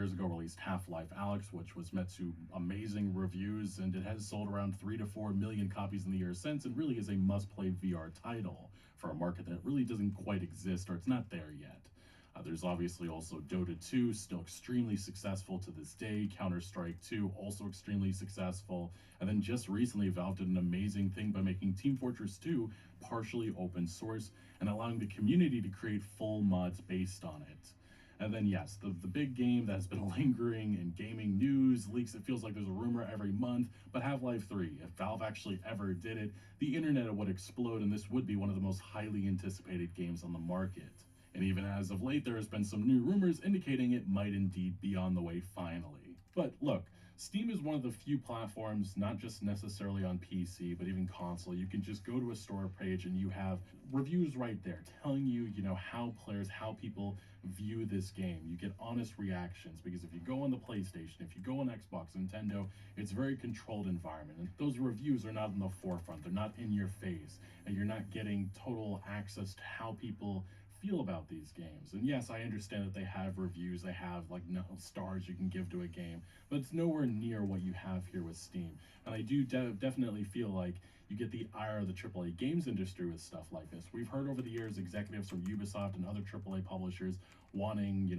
years ago released Half-Life Alyx, which was met to amazing reviews, and it has sold around 3 to 4 million copies in the year since, and really is a must-play VR title for a market that really doesn't quite exist, or it's not there yet. There's obviously also Dota 2, still extremely successful to this day. Counter-Strike 2, also extremely successful. And then just recently, Valve did an amazing thing by making Team Fortress 2 partially open source and allowing the community to create full mods based on it. And then, yes, the big game that has been lingering in gaming news, leaks, it feels like there's a rumor every month, but Half-Life 3, if Valve actually ever did it, the internet would explode, and this would be one of the most highly anticipated games on the market. And even as of late, there has been some new rumors indicating it might indeed be on the way finally. But look, Steam is one of the few platforms, not just necessarily on PC, but even console. You can just go to a store page and you have reviews right there telling you, how players, how people view this game. You get honest reactions, because if you go on the PlayStation, if you go on Xbox, Nintendo, it's a very controlled environment. And those reviews are not in the forefront. They're not in your face. And you're not getting total access to how people feel about these games. And yes, I understand that they have reviews, they have stars you can give to a game, but it's nowhere near what you have here with Steam. And I do definitely feel like you get the ire of the AAA games industry with stuff like this. We've heard over the years executives from Ubisoft and other AAA publishers wanting,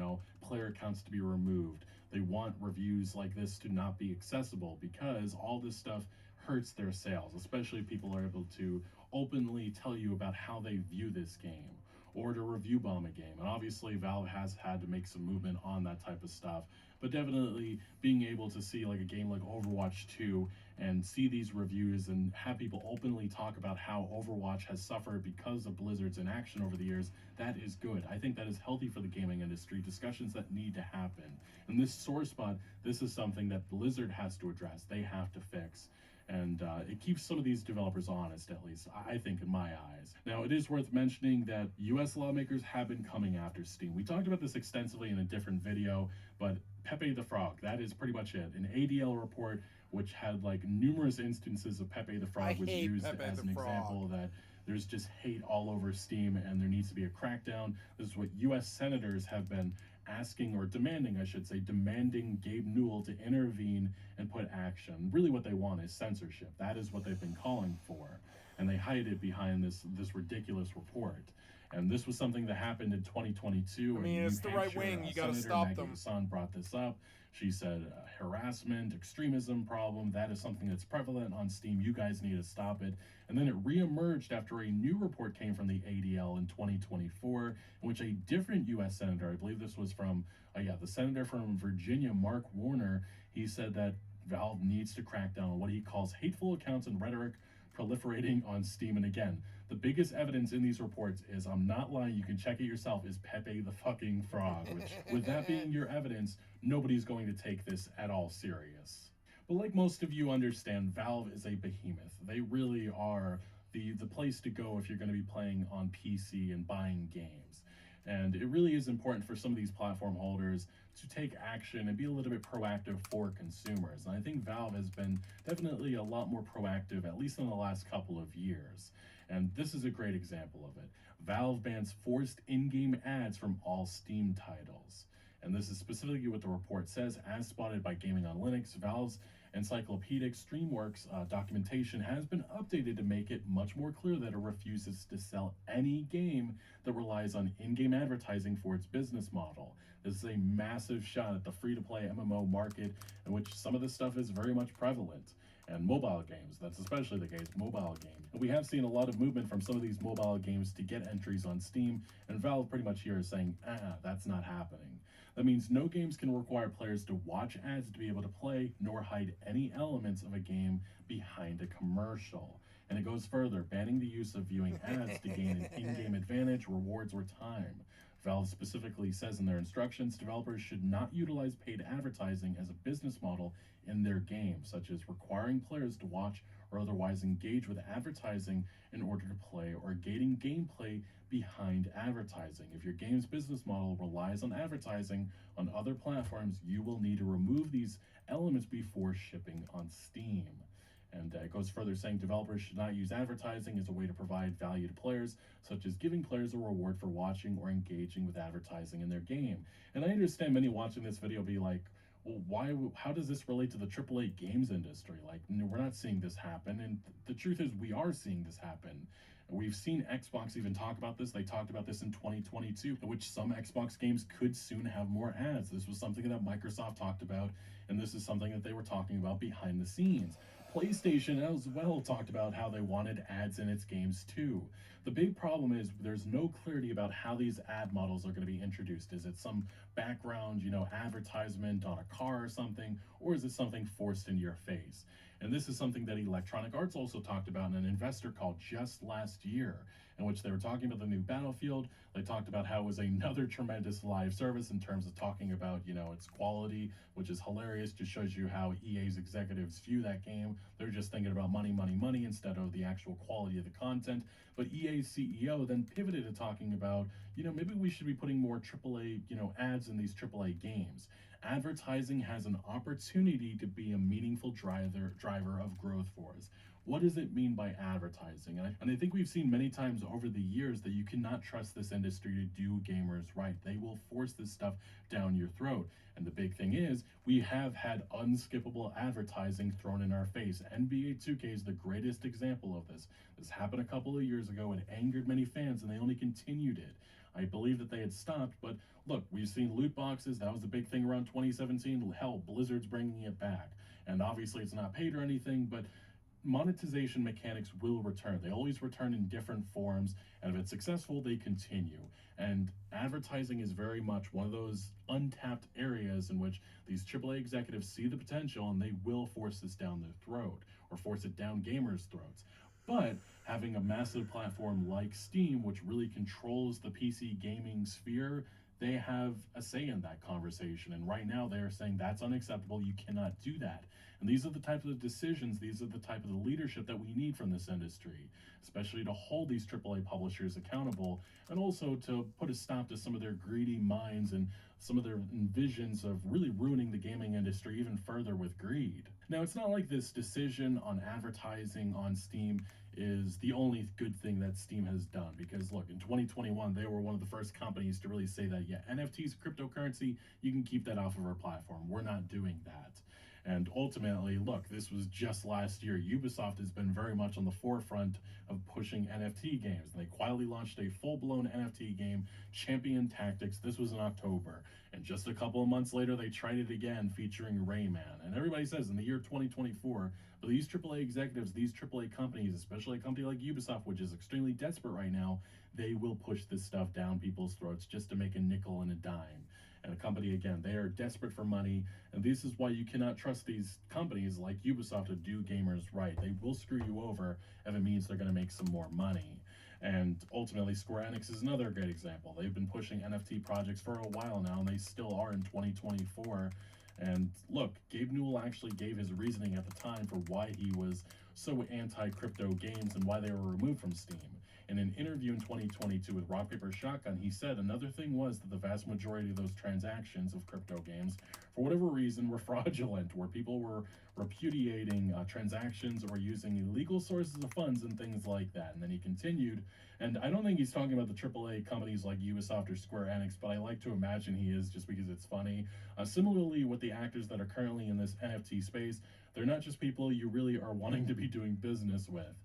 player accounts to be removed. They want reviews like this to not be accessible because all this stuff hurts their sales, especially if people are able to openly tell you about how they view this game or to review bomb a game. And obviously Valve has had to make some movement on that type of stuff, but definitely being able to see like a game like Overwatch 2 and see these reviews and have people openly talk about how Overwatch has suffered because of Blizzard's inaction over the years, that is good. I think that is healthy for the gaming industry, discussions that need to happen. And this sore spot, this is something that Blizzard has to address, they have to fix. And it keeps some of these developers honest, at least, I think, in my eyes. Now, it is worth mentioning that US lawmakers have been coming after Steam. We talked about this extensively in a different video, but Pepe the Frog, that is pretty much it. An ADL report, which had numerous instances of Pepe the Frog, was used as an example that there's just hate all over Steam and there needs to be a crackdown. This is what US senators have been asking, or demanding, I should say, demanding Gabe Newell to intervene and put action. Really what they want is censorship. That is what they've been calling for. And they hide it behind this ridiculous report. And this was something that happened in 2022. I mean, it's the right wing. You got to stop them. Son brought this up. She said harassment, extremism problem, that is something that's prevalent on Steam. You guys need to stop it. And then it reemerged after a new report came from the ADL in 2024, in which a different U.S. senator, I believe this was from, the senator from Virginia, Mark Warner, he said that Valve needs to crack down on what he calls hateful accounts and rhetoric proliferating on Steam. And again, the biggest evidence in these reports is, I'm not lying, you can check it yourself, is Pepe the fucking Frog, which, with that being your evidence, nobody's going to take this at all serious. But like most of you understand, Valve is a behemoth. They really are the place to go if you're going to be playing on PC and buying games. And it really is important for some of these platform holders to take action and be a little bit proactive for consumers. And I think Valve has been definitely a lot more proactive, at least in the last couple of years. And this is a great example of it. Valve bans forced in-game ads from all Steam titles. And this is specifically what the report says. As spotted by Gaming on Linux, Valve's encyclopedic Streamworks documentation has been updated to make it much more clear that it refuses to sell any game that relies on in-game advertising for its business model. This is a massive shot at the free-to-play MMO market, in which some of this stuff is very much prevalent. And mobile games, that's especially the case, mobile games. And we have seen a lot of movement from some of these mobile games to get entries on Steam, and Valve pretty much here is saying, that's not happening. That means no games can require players to watch ads to be able to play, nor hide any elements of a game behind a commercial. And it goes further, banning the use of viewing ads to gain an in-game advantage, rewards, or time. Valve specifically says in their instructions, developers should not utilize paid advertising as a business model in their games, such as requiring players to watch or otherwise engage with advertising in order to play, or gating gameplay behind advertising. If your game's business model relies on advertising on other platforms, you will need to remove these elements before shipping on Steam. And it goes further saying developers should not use advertising as a way to provide value to players, such as giving players a reward for watching or engaging with advertising in their game. And I understand many watching this video be like, well, why? How does this relate to the AAA games industry? Like, no, we're not seeing this happen. And the truth is, we are seeing this happen. We've seen Xbox even talk about this. They talked about this in 2022, in which some Xbox games could soon have more ads. This was something that Microsoft talked about, and this is something that they were talking about behind the scenes. PlayStation as well talked about how they wanted ads in its games too. The big problem is there's no clarity about how these ad models are going to be introduced. Is it some background, advertisement on a car or something, or is it something forced into your face? And this is something that Electronic Arts also talked about in an investor call just last year, in which they were talking about the new Battlefield. They talked about how it was another tremendous live service in terms of talking about, its quality, which is hilarious. Just shows you how EA's executives view that game. They're just thinking about money, money, money instead of the actual quality of the content. But EA's CEO then pivoted to talking about, maybe we should be putting more AAA, ads in these AAA games. Advertising has an opportunity to be a meaningful driver of growth for us. What does it mean by advertising? And I think we've seen many times over the years that you cannot trust this industry to do gamers right. They will force this stuff down your throat. And the big thing is, we have had unskippable advertising thrown in our face. NBA 2K is the greatest example of this. This happened a couple of years ago and angered many fans, and they only continued it. I believe that they had stopped, but look, we've seen loot boxes. That was the big thing around 2017. Hell, Blizzard's bringing it back. And obviously it's not paid or anything, but monetization mechanics will return. They always return in different forms, and if it's successful, they continue. And advertising is very much one of those untapped areas in which these AAA executives see the potential, and they will force this down their throat, or force it down gamers' throats. But having a massive platform like Steam, which really controls the PC gaming sphere, they have a say in that conversation. And right now they are saying that's unacceptable. You cannot do that. And these are the types of decisions, these are the type of leadership that we need from this industry, especially to hold these AAA publishers accountable, and also to put a stop to some of their greedy minds and some of their visions of really ruining the gaming industry even further with greed. Now, it's not like this decision on advertising on Steam is the only good thing that Steam has done, because look, in 2021 they were one of the first companies to really say that, yeah, NFTs, cryptocurrency, you can keep that off of our platform. We're not doing that. And ultimately, look, this was just last year. Ubisoft has been very much on the forefront of pushing NFT games. They quietly launched a full-blown NFT game, Champion Tactics. This was in October. And just a couple of months later, they tried it again, featuring Rayman. And everybody says in the year 2024, but these AAA executives, these AAA companies, especially a company like Ubisoft, which is extremely desperate right now, they will push this stuff down people's throats just to make a nickel and a dime. And a company, again, they are desperate for money, and this is why you cannot trust these companies like Ubisoft to do gamers right. They will screw you over if it means they're going to make some more money. And ultimately, Square Enix is another great example. They've been pushing NFT projects for a while now, and they still are in 2024. And look, Gabe Newell actually gave his reasoning at the time for why he was so anti-crypto games and why they were removed from Steam. In an interview in 2022 with Rock Paper Shotgun, he said another thing was that the vast majority of those transactions of crypto games, for whatever reason, were fraudulent, where people were repudiating transactions or using illegal sources of funds and things like that. And then he continued, and I don't think he's talking about the AAA companies like Ubisoft or Square Enix, but I like to imagine he is, just because it's funny. Similarly, with the actors that are currently in this NFT space, they're not just people you really are wanting to be doing business with.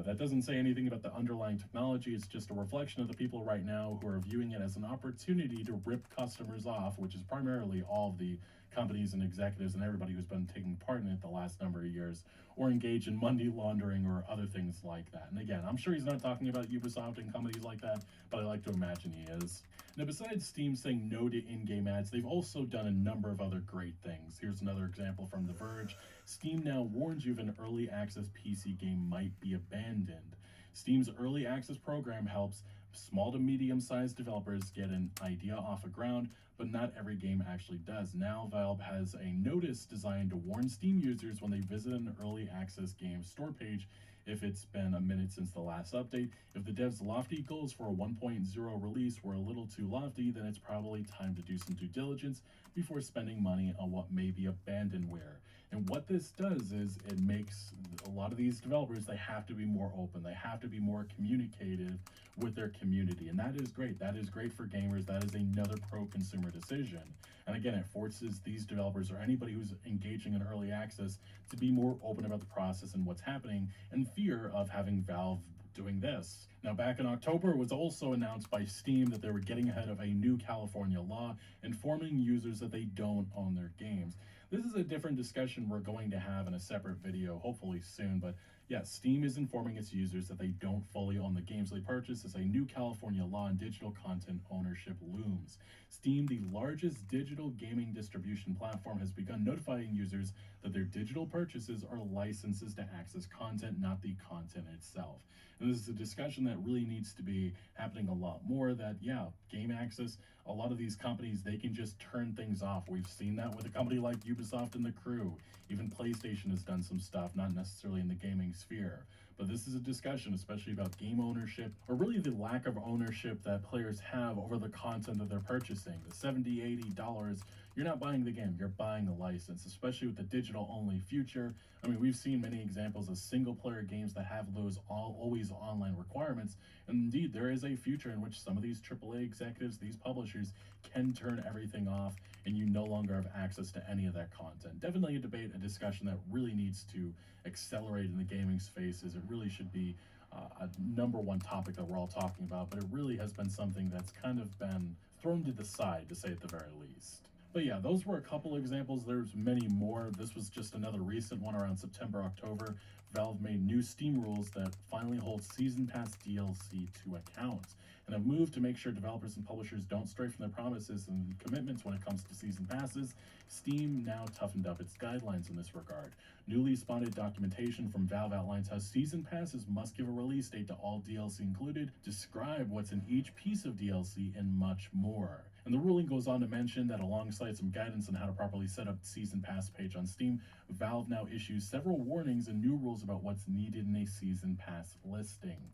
That doesn't say anything about the underlying technology. It's just a reflection of the people right now who are viewing it as an opportunity to rip customers off, which is primarily all of the companies and executives and everybody who's been taking part in it the last number of years, or engage in money laundering or other things like that. And again, I'm sure he's not talking about Ubisoft and companies like that, but I like to imagine he is. Now, besides Steam saying no to in-game ads, they've also done a number of other great things. Here's another example from The Verge. Steam now warns you if an early access PC game might be abandoned. Steam's early access program helps small to medium-sized developers get an idea off the ground but not every game actually does. Now, Valve has a notice designed to warn Steam users when they visit an early access game store page if it's been a minute since the last update. If the devs' lofty goals for a 1.0 release were a little too lofty, then it's probably time to do some due diligence before spending money on what may be abandonware. And what this does is it makes a lot of these developers, they have to be more open. They have to be more communicative with their community. And that is great. That is great for gamers. That is another pro-consumer decision. And again, it forces these developers or anybody who's engaging in early access to be more open about the process and what's happening, in fear of having Valve doing this. Now, back in October, it was also announced by Steam that they were getting ahead of a new California law informing users that they don't own their games. This is a different discussion we're going to have in a separate video, hopefully soon, but yes, Steam is informing its users that they don't fully own the games they purchase as a new California law on digital content ownership looms. Steam, the largest digital gaming distribution platform, has begun notifying users that their digital purchases are licenses to access content, not the content itself. And this is a discussion that really needs to be happening a lot more, that, yeah, game access, a lot of these companies, they can just turn things off. We've seen that with a company like Ubisoft and The Crew. Even PlayStation has done some stuff, not necessarily in the gaming sphere. But this is a discussion, especially about game ownership, or really the lack of ownership that players have over the content that they're purchasing. The $70, $80, you're not buying the game, you're buying the license, especially with the digital-only future. I mean, we've seen many examples of single-player games that have those always online requirements. And indeed, there is a future in which some of these AAA executives, these publishers, can turn everything off, and you no longer have access to any of that content. Definitely a debate, a discussion that really needs to accelerate in the gaming space, as it really should be a number one topic that we're all talking about, but it really has been something that's kind of been thrown to the side, to say at the very least. But yeah, those were a couple examples. There's many more. This was just another recent one around September, October. Valve made new Steam rules that finally hold Season Pass DLC to account, and a move to make sure developers and publishers don't stray from their promises and commitments when it comes to Season Passes. Steam now toughened up its guidelines in this regard. Newly spotted documentation from Valve outlines how Season Passes must give a release date to all DLC included, describe what's in each piece of DLC, and much more. And the ruling goes on to mention that alongside some guidance on how to properly set up the Season Pass page on Steam, Valve now issues several warnings and new rules about what's needed in a Season Pass listing.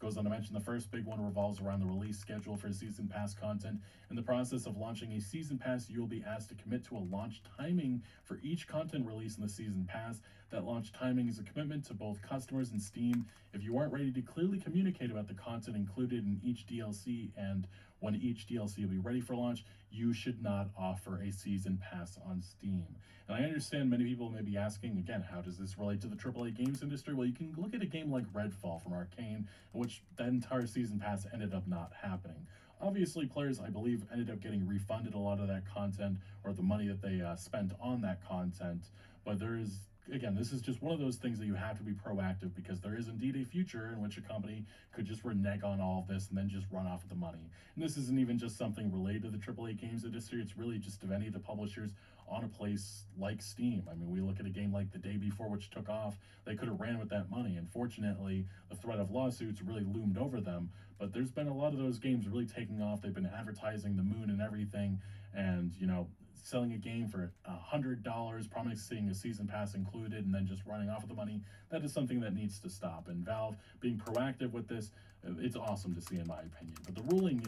Goes on to mention the first big one revolves around the release schedule for Season Pass content. In the process of launching a Season Pass, you will be asked to commit to a launch timing for each content release in the Season Pass. That launch timing is a commitment to both customers and Steam. If you aren't ready to clearly communicate about the content included in each DLC and when each DLC will be ready for launch, you should not offer a Season Pass on Steam. And I understand many people may be asking, again, how does this relate to the AAA games industry? Well, you can look at a game like Redfall from Arcane, in which that entire Season Pass ended up not happening. Obviously, players, I believe, ended up getting refunded a lot of that content, or the money that they spent on that content, but there is, again, this is just one of those things that you have to be proactive, because there is indeed a future in which a company could just renege on all of this and then just run off with the money. And this isn't even just something related to the AAA games industry, it's really just of any of the publishers on a place like Steam. I mean, we look at a game like The Day Before, which took off. They could have ran with that money. Unfortunately, the threat of lawsuits really loomed over them, but there's been a lot of those games really taking off. They've been advertising the moon and everything, and, you know, selling a game for $100, promising a Season Pass included, and then just running off with the money. That is something that needs to stop. And Valve being proactive with this, it's awesome to see, in my opinion. But the ruling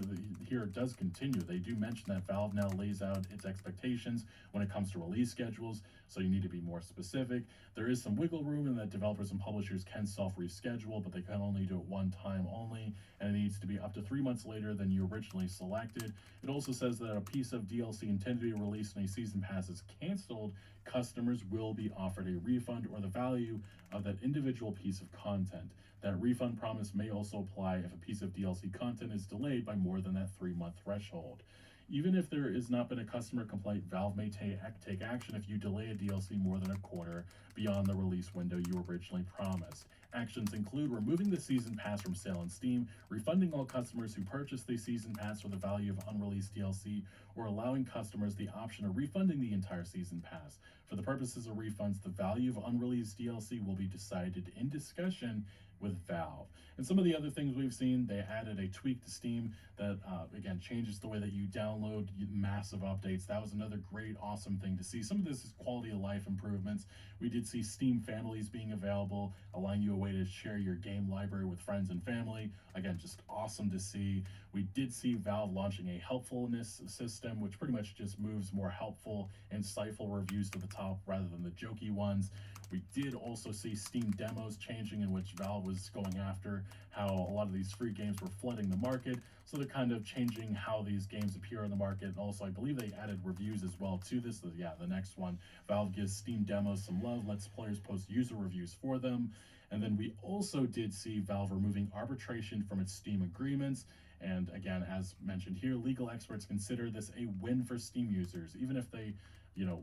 here does continue. They do mention that Valve now lays out its expectations when it comes to release schedules, so you need to be more specific. There is some wiggle room in that developers and publishers can self-reschedule, but they can only do it one time only, and it needs to be up to 3 months later than you originally selected. It also says that a piece of DLC intended to be released in a Season Pass is canceled, customers will be offered a refund or the value of that individual piece of content. That refund promise may also apply if a piece of DLC content is delayed by more than that 3-month threshold. Even if there has not been a customer complaint, Valve may take action if you delay a DLC more than a quarter beyond the release window you originally promised. Actions include removing the Season Pass from sale on Steam, refunding all customers who purchased the Season Pass for the value of unreleased DLC, or allowing customers the option of refunding the entire season pass. For the purposes of refunds, the value of unreleased DLC will be decided in discussion with Valve. And some of the other things we've seen, they added a tweak to Steam that, again, changes the way that you download massive updates. That was another great, awesome thing to see. Some of this is quality of life improvements. We did see Steam Families being available, allowing you a way to share your game library with friends and family. Again, just awesome to see. We did see Valve launching a helpfulness system, which pretty much just moves more helpful, insightful reviews to the top rather than the jokey ones. We did also see Steam demos changing, in which Valve was going after how a lot of these free games were flooding the market. So they're kind of changing how these games appear in the market. And also, I believe they added reviews as well to this. Yeah, the next one. Valve gives Steam demos some love, lets players post user reviews for them. And then we also did see Valve removing arbitration from its Steam agreements. And again, as mentioned here, legal experts consider this a win for Steam users, even if they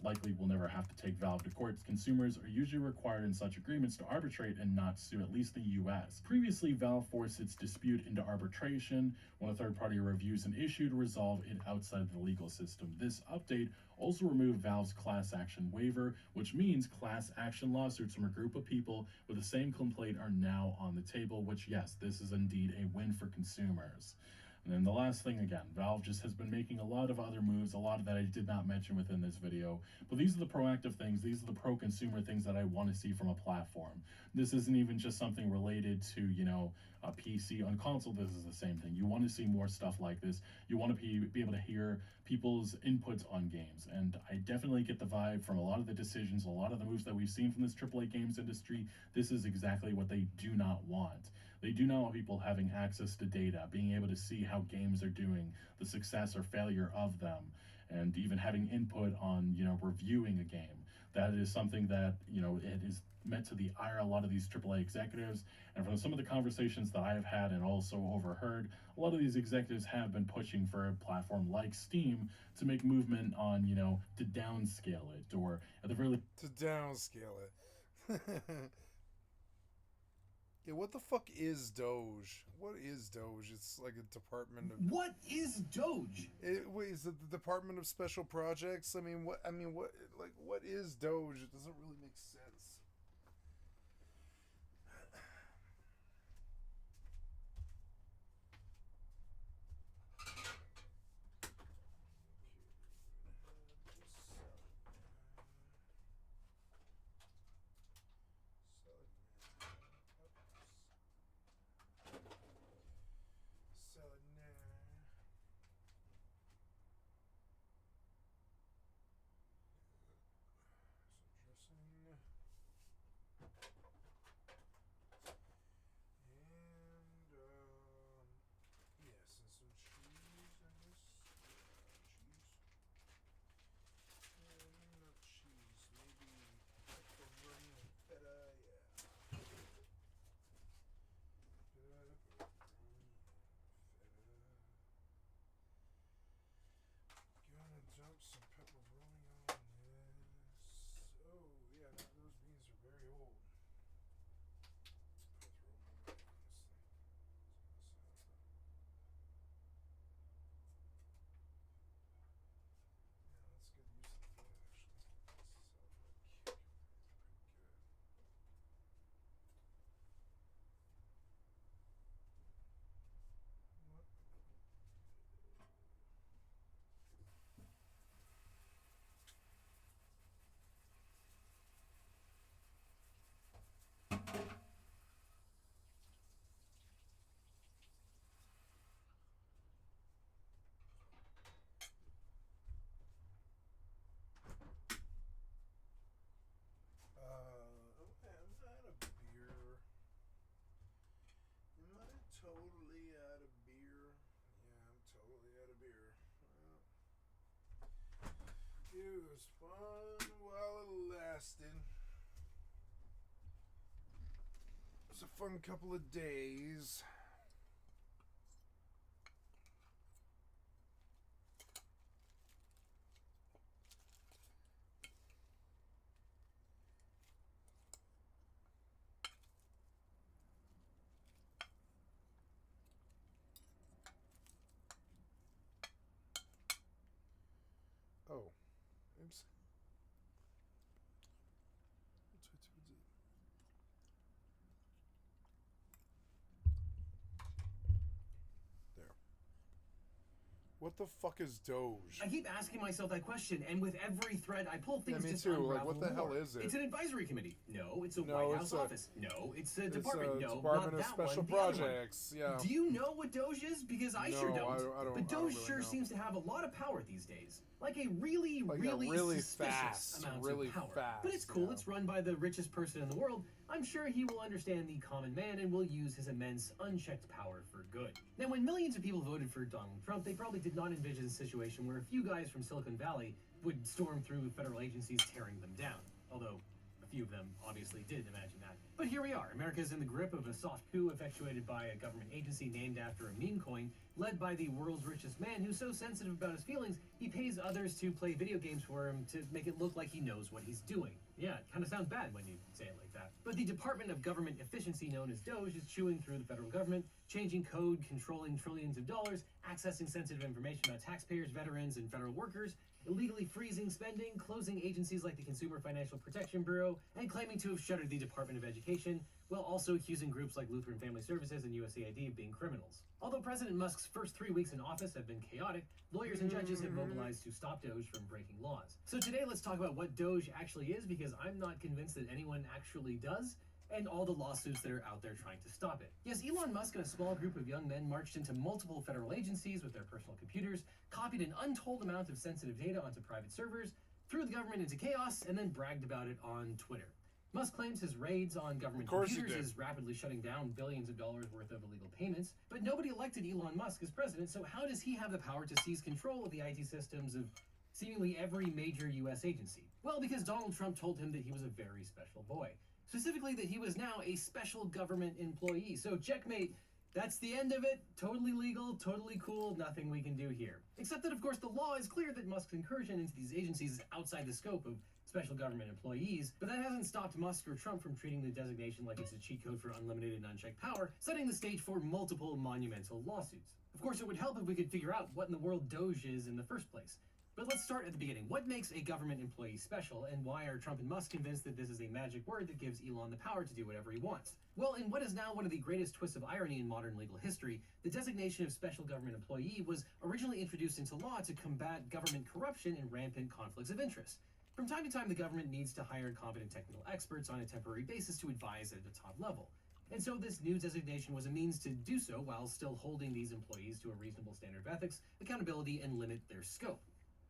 likely will never have to take Valve to court. Consumers are usually required in such agreements to arbitrate and not sue, at least in the US. Previously, Valve forced its dispute into arbitration when a third-party reviews an issue to resolve it outside the legal system. This update also removed Valve's class action waiver, which means class action lawsuits from a group of people with the same complaint are now on the table, which, yes, this is indeed a win for consumers. And then the last thing, again, Valve just has been making a lot of other moves, a lot of that I did not mention within this video, but these are the proactive things, these are the pro-consumer things that I want to see from a platform. This isn't even just something related to, a PC. On console, this is the same thing. You want to see more stuff like this. You want to be able to hear people's inputs on games, and I definitely get the vibe from a lot of the decisions, a lot of the moves that we've seen from this AAA games industry. This is exactly what they do not want. They do not want people having access to data, being able to see how games are doing, the success or failure of them, and even having input on, reviewing a game. That is something that, it is meant to the ire a lot of these AAA executives. And from some of the conversations that I have had and also overheard, a lot of these executives have been pushing for a platform like Steam to make movement on, to downscale it, or at the very least, to downscale it. Yeah, what the fuck is Doge? What is Doge? It's like a department of... What is Doge? Wait, is it the Department of Special Projects? What is Doge? It doesn't really make sense. Dump some pepperoni on this. Oh, yeah, those beans are very old. I'll throw them away, honestly. Yeah, that's good use of the food, actually. This is all for a kick. Pretty good. What? I'm out of beer. Am I totally out of beer? Yeah, I'm totally out of beer. Well, it was fun while it lasted. It was a fun couple of days. What the fuck is Doge? I keep asking myself that question, and with every thread I pull, things me just too. unravel Like, what the hell more. is it? It's an advisory committee. No, it's a No, White it's House office. No, it's a It's department. a No, Department not of that Special one. The other one. Projects. Yeah. Do you know what Doge is? Because I sure No, don't. I don't- But I don't Doge really sure know. seems to have a lot of power these days. Like a really suspicious fast, amount really of power. fast, But it's cool. yeah. It's run by the richest person in the world. I'm sure he will understand the common man and will use his immense, unchecked power for good. Now, when millions of people voted for Donald Trump, they probably did not envision a situation where a few guys from Silicon Valley would storm through federal agencies tearing them down. Although, a few of them obviously did imagine that. But here we are. America is in the grip of a soft coup effectuated by a government agency named after a meme coin, led by the world's richest man who's so sensitive about his feelings, he pays others to play video games for him to make it look like he knows what he's doing. Yeah, it kind of sounds bad when you say it like that. But the Department of Government Efficiency, known as Doge, is chewing through the federal government, changing code, controlling trillions of dollars, accessing sensitive information about taxpayers, veterans, and federal workers, illegally freezing spending, closing agencies like the Consumer Financial Protection Bureau, and claiming to have shuttered the Department of Education, while also accusing groups like Lutheran Family Services and USAID of being criminals. Although President Musk's first 3 weeks in office have been chaotic, lawyers and judges have mobilized to stop Doge from breaking laws. So today let's talk about what Doge actually is, because I'm not convinced that anyone actually does, and all the lawsuits that are out there trying to stop it. Yes, Elon Musk and a small group of young men marched into multiple federal agencies with their personal computers, copied an untold amount of sensitive data onto private servers, threw the government into chaos, and then bragged about it on Twitter. Musk claims his raids on government computers is rapidly shutting down billions of dollars worth of illegal payments, but nobody elected Elon Musk as president, so how does he have the power to seize control of the IT systems of seemingly every major US agency? Well, because Donald Trump told him that he was a very special boy. Specifically that he was now a special government employee. So checkmate, that's the end of it. Totally legal, totally cool, nothing we can do here. Except that, of course, the law is clear that Musk's incursion into these agencies is outside the scope of special government employees, but that hasn't stopped Musk or Trump from treating the designation like it's a cheat code for unlimited and unchecked power, setting the stage for multiple monumental lawsuits. Of course, it would help if we could figure out what in the world Doge is in the first place. But let's start at the beginning. What makes a government employee special, and why are Trump and Musk convinced that this is a magic word that gives Elon the power to do whatever he wants? Well, in what is now one of the greatest twists of irony in modern legal history, the designation of special government employee was originally introduced into law to combat government corruption and rampant conflicts of interest. From time to time, the government needs to hire competent technical experts on a temporary basis to advise at the top level. And so this new designation was a means to do so while still holding these employees to a reasonable standard of ethics, accountability, and limit their scope.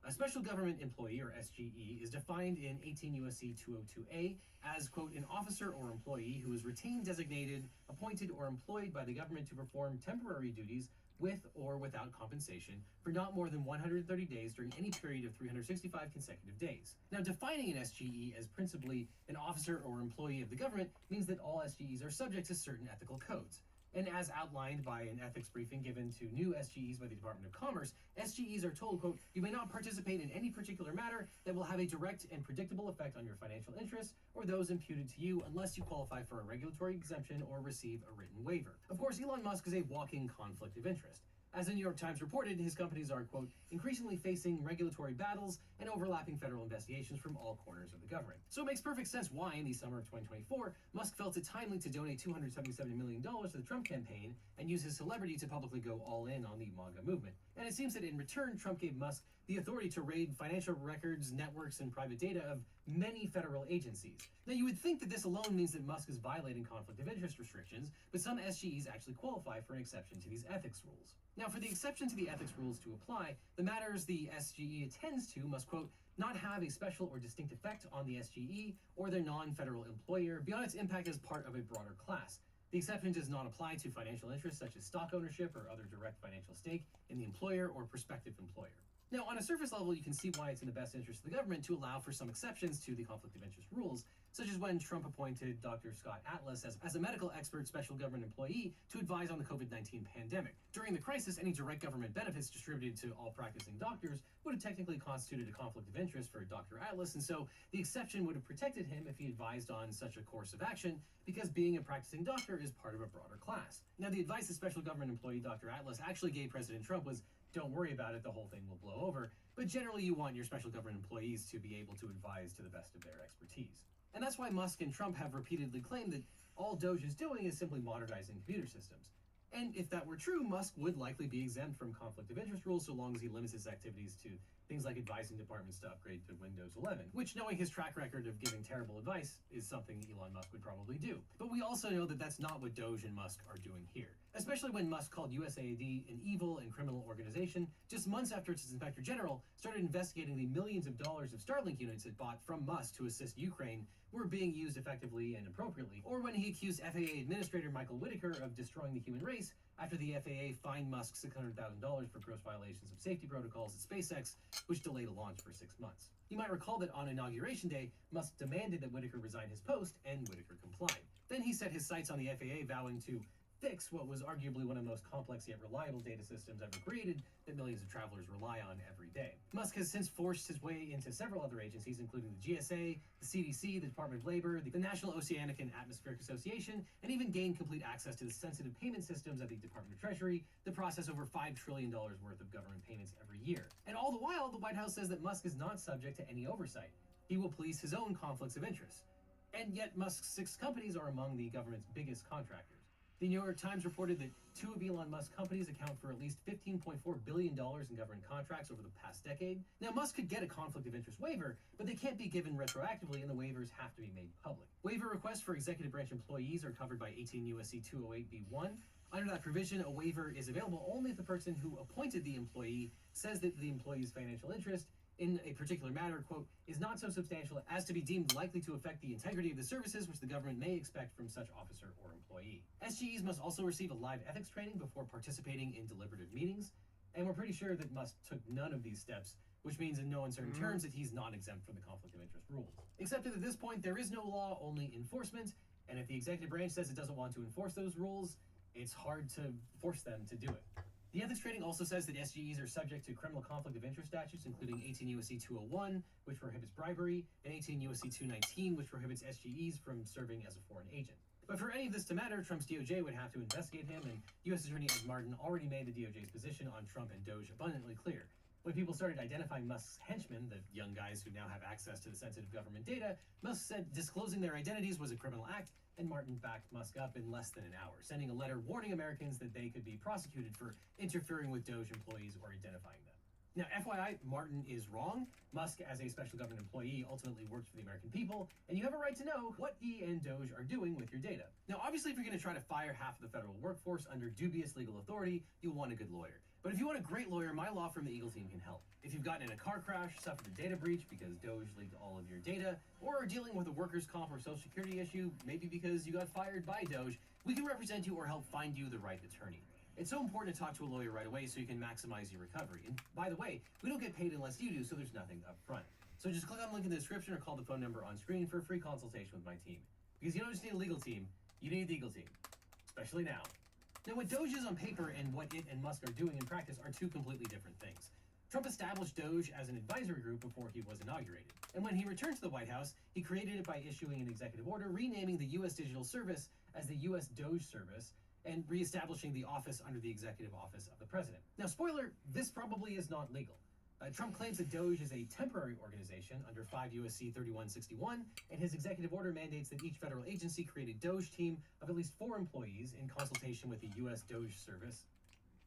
A special government employee, or SGE, is defined in 18 U.S.C. 202A as, quote, an officer or employee who is retained, designated, appointed, or employed by the government to perform temporary duties with or without compensation for not more than 130 days during any period of 365 consecutive days. Now, defining an SGE as principally an officer or employee of the government means that all SGEs are subject to certain ethical codes. And as outlined by an ethics briefing given to new SGEs by the Department of Commerce, SGEs are told, quote, you may not participate in any particular matter that will have a direct and predictable effect on your financial interests or those imputed to you unless you qualify for a regulatory exemption or receive a written waiver. Of course, Elon Musk is a walking conflict of interest. As the New York Times reported, his companies are, quote, increasingly facing regulatory battles and overlapping federal investigations from all corners of the government. So it makes perfect sense why, in the summer of 2024, Musk felt it timely to donate $277 million to the Trump campaign and use his celebrity to publicly go all in on the MAGA movement. And it seems that in return, Trump gave Musk the authority to raid financial records, networks, and private data of many federal agencies. Now, you would think that this alone means that Musk is violating conflict of interest restrictions, but some SGEs actually qualify for an exception to these ethics rules. Now, for the exception to the ethics rules to apply, the matters the SGE attends to must, quote, not have a special or distinct effect on the SGE or their non-federal employer beyond its impact as part of a broader class. The exception does not apply to financial interests such as stock ownership or other direct financial stake in the employer or prospective employer. Now, on a surface level, you can see why it's in the best interest of the government to allow for some exceptions to the conflict of interest rules, such as when Trump appointed Dr. Scott Atlas as a medical expert special government employee to advise on the COVID-19 pandemic. During the crisis, any direct government benefits distributed to all practicing doctors would have technically constituted a conflict of interest for Dr. Atlas, and so the exception would have protected him if he advised on such a course of action, because being a practicing doctor is part of a broader class. Now, the advice the special government employee Dr. Atlas actually gave President Trump was, don't worry about it, the whole thing will blow over, but generally you want your special government employees to be able to advise to the best of their expertise. And that's why Musk and Trump have repeatedly claimed that all Doge is doing is simply modernizing computer systems. And if that were true, Musk would likely be exempt from conflict of interest rules so long as he limits his activities to things like advising departments to upgrade to Windows 11, which, knowing his track record of giving terrible advice, is something Elon Musk would probably do. But we also know that that's not what Doge and Musk are doing here, especially when Musk called USAID an evil and criminal organization just months after its inspector general started investigating the millions of dollars of Starlink units it bought from Musk to assist Ukraine were being used effectively and appropriately, or when he accused FAA Administrator Michael Whitaker of destroying the human race after the FAA fined Musk $600,000 for gross violations of safety protocols at SpaceX, which delayed a launch for 6 months. You might recall that on Inauguration Day, Musk demanded that Whitaker resign his post, and Whitaker complied. Then he set his sights on the FAA, vowing to fix what was arguably one of the most complex yet reliable data systems ever created that millions of travelers rely on every day. Musk has since forced his way into several other agencies, including the GSA, the CDC, the Department of Labor, the National Oceanic and Atmospheric Association, and even gained complete access to the sensitive payment systems at the Department of Treasury that process over $5 trillion worth of government payments every year. And all the while, the White House says that Musk is not subject to any oversight. He will police his own conflicts of interest. And yet Musk's 6 companies are among the government's biggest contractors. The New York Times reported that 2 of Elon Musk's companies account for at least $15.4 billion in government contracts over the past decade. Now, Musk could get a conflict of interest waiver, but they can't be given retroactively, and the waivers have to be made public. Waiver requests for executive branch employees are covered by 18 U.S.C. 208b1. Under that provision, a waiver is available only if the person who appointed the employee says that the employee's financial interest in a particular matter, quote, is not so substantial as to be deemed likely to affect the integrity of the services which the government may expect from such officer or employee. SGEs must also receive a live ethics training before participating in deliberative meetings, and we're pretty sure that Musk took none of these steps, which means in no uncertain terms that he's not exempt from the conflict of interest rules. Except that at this point, there is no law, only enforcement, and if the executive branch says it doesn't want to enforce those rules, it's hard to force them to do it. The ethics training also says that SGEs are subject to criminal conflict of interest statutes, including 18 U.S.C. 201, which prohibits bribery, and 18 U.S.C. 219, which prohibits SGEs from serving as a foreign agent. But for any of this to matter, Trump's DOJ would have to investigate him, and U.S. Attorney Ed Martin already made the DOJ's position on Trump and Doge abundantly clear. When people started identifying Musk's henchmen, the young guys who now have access to the sensitive government data, Musk said disclosing their identities was a criminal act, and Martin backed Musk up in less than an hour, sending a letter warning Americans that they could be prosecuted for interfering with Doge employees or identifying them. Now, FYI, Martin is wrong. Musk, as a special government employee, ultimately works for the American people, and you have a right to know what he and Doge are doing with your data. Now, obviously, if you're going to try to fire half of the federal workforce under dubious legal authority, you'll want a good lawyer. But if you want a great lawyer, my law firm, the Eagle Team, can help. If you've gotten in a car crash, suffered a data breach because Doge leaked all of your data, or are dealing with a workers' comp or social security issue, maybe because you got fired by Doge, we can represent you or help find you the right attorney. It's so important to talk to a lawyer right away so you can maximize your recovery. And by the way, we don't get paid unless you do, so there's nothing up front. So just click on the link in the description or call the phone number on screen for a free consultation with my team. Because you don't just need a legal team, you need the Eagle Team. Especially now. Now, what Doge is on paper and what it and Musk are doing in practice are two completely different things. Trump established Doge as an advisory group before he was inaugurated. And when he returned to the White House, he created it by issuing an executive order renaming the U.S. Digital Service as the U.S. Doge Service and reestablishing the office under the Executive Office of the President. Now, spoiler, this probably is not legal. Trump claims that Doge is a temporary organization under 5 U.S.C. 3161, and his executive order mandates that each federal agency create a Doge team of at least 4 employees in consultation with the U.S. Doge Service,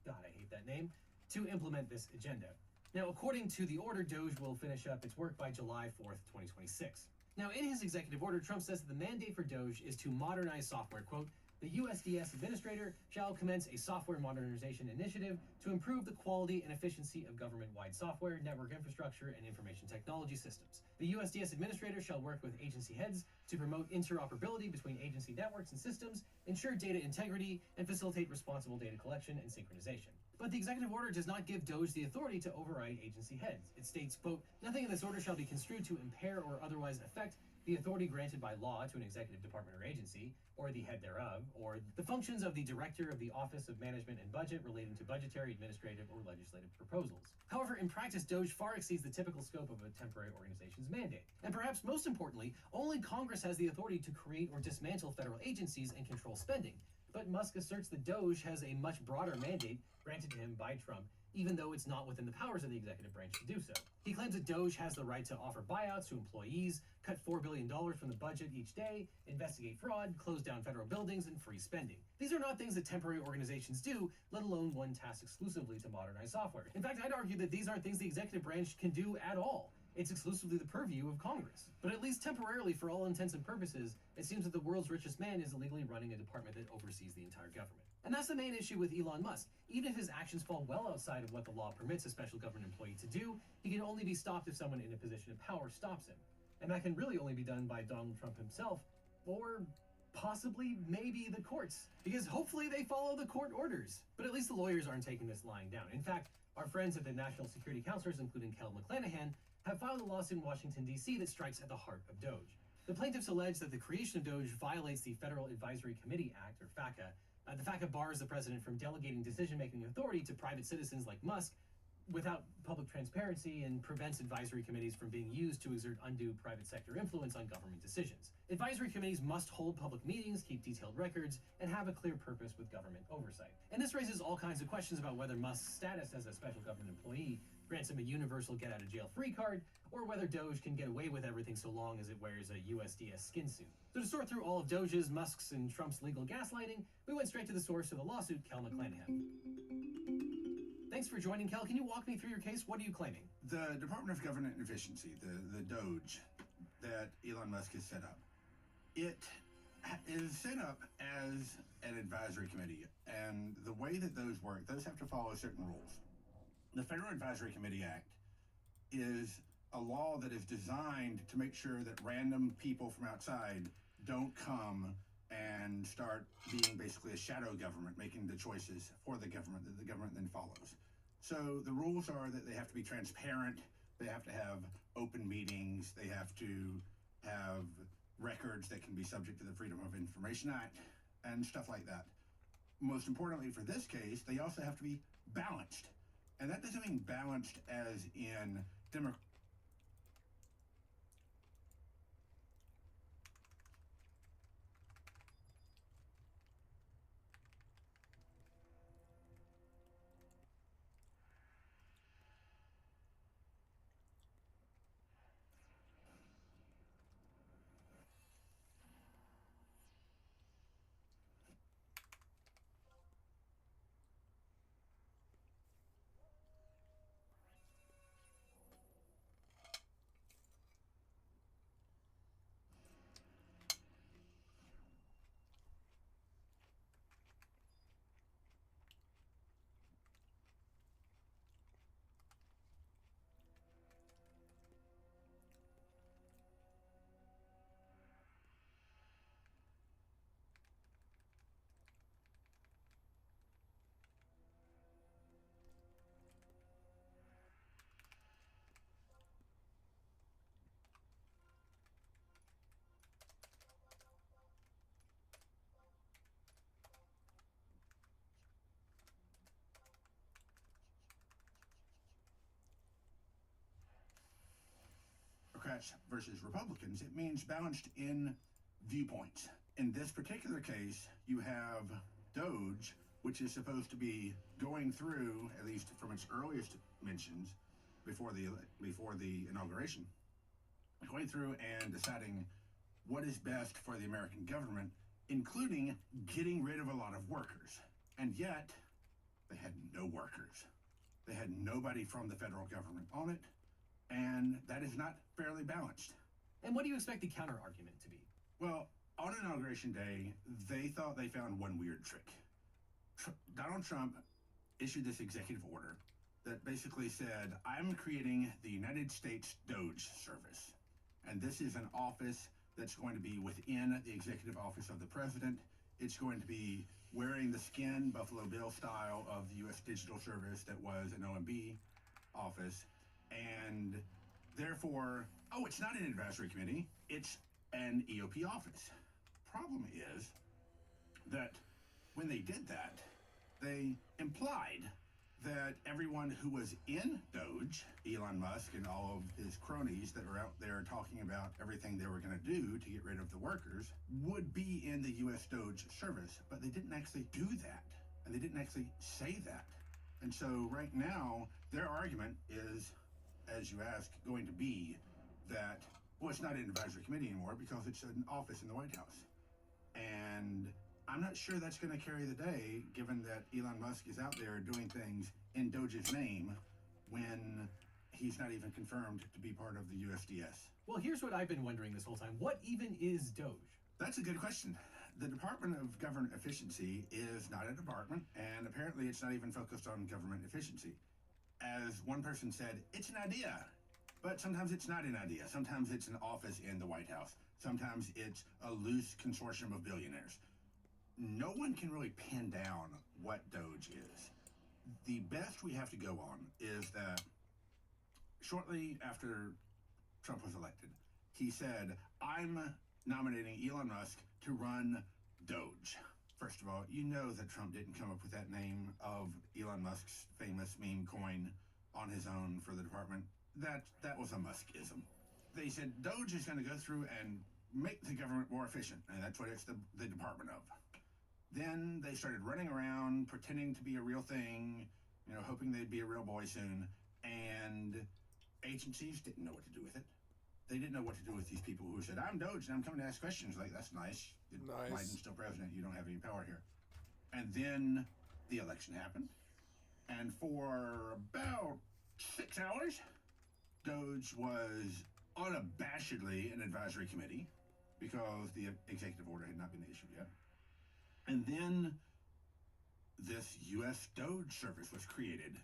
God, I hate that name, to implement this agenda. Now, according to the order, Doge will finish up its work by July 4th, 2026. Now, in his executive order, Trump says that the mandate for Doge is to modernize software, quote, the USDS administrator shall commence a software modernization initiative to improve the quality and efficiency of government-wide software, network infrastructure, and information technology systems. The USDS administrator shall work with agency heads to promote interoperability between agency networks and systems, ensure data integrity, and facilitate responsible data collection and synchronization. But the executive order does not give Doge the authority to override agency heads. It states, quote, nothing in this order shall be construed to impair or otherwise affect the authority granted by law to an executive department or agency, or the head thereof, or the functions of the director of the Office of Management and Budget relating to budgetary, administrative, or legislative proposals. However, in practice, Doge far exceeds the typical scope of a temporary organization's mandate. And perhaps most importantly, only Congress has the authority to create or dismantle federal agencies and control spending. But Musk asserts that Doge has a much broader mandate granted to him by Trump, even though it's not within the powers of the executive branch to do so. He claims that Doge has the right to offer buyouts to employees, cut $4 billion from the budget each day, investigate fraud, close down federal buildings, and freeze spending. These are not things that temporary organizations do, let alone one tasked exclusively to modernize software. In fact, I'd argue that these aren't things the executive branch can do at all. It's exclusively the purview of Congress. But at least temporarily, for all intents and purposes, it seems that the world's richest man is illegally running a department that oversees the entire government. And that's the main issue with Elon Musk. Even if his actions fall well outside of what the law permits a special government employee to do, he can only be stopped if someone in a position of power stops him. And that can really only be done by Donald Trump himself, or possibly maybe the courts, because hopefully they follow the court orders. But at least the lawyers aren't taking this lying down. In fact, our friends at the National Security Counselors, including Kel McClanahan, have filed a lawsuit in Washington, D.C. that strikes at the heart of Doge. The plaintiffs allege that the creation of Doge violates the Federal Advisory Committee Act, or FACA. The FACA bars the president from delegating decision-making authority to private citizens like Musk without public transparency, and prevents advisory committees from being used to exert undue private sector influence on government decisions. Advisory committees must hold public meetings, keep detailed records, and have a clear purpose with government oversight. And this raises all kinds of questions about whether Musk's status as a special government employee grants him a universal get-out-of-jail-free card, or whether Doge can get away with everything so long as it wears a USDS skin suit. So to sort through all of Doge's, Musk's, and Trump's legal gaslighting, we went straight to the source of the lawsuit, Kel McClanahan. Thanks for joining, Kel. Can you walk me through your case? What are you claiming? The Department of Government Efficiency, the Doge that Elon Musk has set up, it is set up as an advisory committee, and the way that those work, those have to follow certain rules. The Federal Advisory Committee Act is a law that is designed to make sure that random people from outside don't come and start being basically a shadow government, making the choices for the government that the government then follows. So the rules are that they have to be transparent, they have to have open meetings, they have to have records that can be subject to the Freedom of Information Act and stuff like that. Most importantly for this case, they also have to be balanced. And that doesn't mean balanced as in Democrat. Democrats versus Republicans, it means balanced in viewpoints. In this particular case, you have Doge, which is supposed to be going through, at least from its earliest mentions before the inauguration, going through and deciding what is best for the American government, including getting rid of a lot of workers. And yet, they had no workers. They had nobody from the federal government on it, and that is not fairly balanced. And what do you expect the counter argument to be? Well, on Inauguration Day, they thought they found one weird trick. Donald Trump issued this executive order that basically said, I'm creating the United States Doge Service. And this is an office that's going to be within the executive office of the president. It's going to be wearing the skin, Buffalo Bill style, of the U.S. Digital Service that was an OMB office. And therefore, it's not an advisory committee, it's an EOP office. Problem is that when they did that, they implied that everyone who was in Doge, Elon Musk and all of his cronies that were out there talking about everything they were going to do to get rid of the workers, would be in the U.S. Doge service. But they didn't actually do that. And they didn't actually say that. And so right now, their argument is, as you ask, going to be that, well, it's not an advisory committee anymore because it's an office in the White House. And I'm not sure that's going to carry the day, given that Elon Musk is out there doing things in Doge's name when he's not even confirmed to be part of the USDS. Well, here's what I've been wondering this whole time. What even is Doge? That's a good question. The Department of Government Efficiency is not a department, and apparently it's not even focused on government efficiency. As one person said, it's an idea, but sometimes it's not an idea. Sometimes it's an office in the White House. Sometimes it's a loose consortium of billionaires. No one can really pin down what Doge is. The best we have to go on is that shortly after Trump was elected, he said, I'm nominating Elon Musk to run Doge. First of all, you know that Trump didn't come up with that name of Elon Musk's famous meme coin on his own for the department. That was a Muskism. They said Doge is going to go through and make the government more efficient, and that's what it's the department of. Then they started running around, pretending to be a real thing, hoping they'd be a real boy soon, and agencies didn't know what to do with it. They didn't know what to do with these people who said, I'm Doge and I'm coming to ask questions. Like, that's nice. Nice. Biden's still president. You don't have any power here. And then the election happened. And for about 6 hours, Doge was unabashedly an advisory committee because the executive order had not been issued yet. And then this U.S. Doge service was created.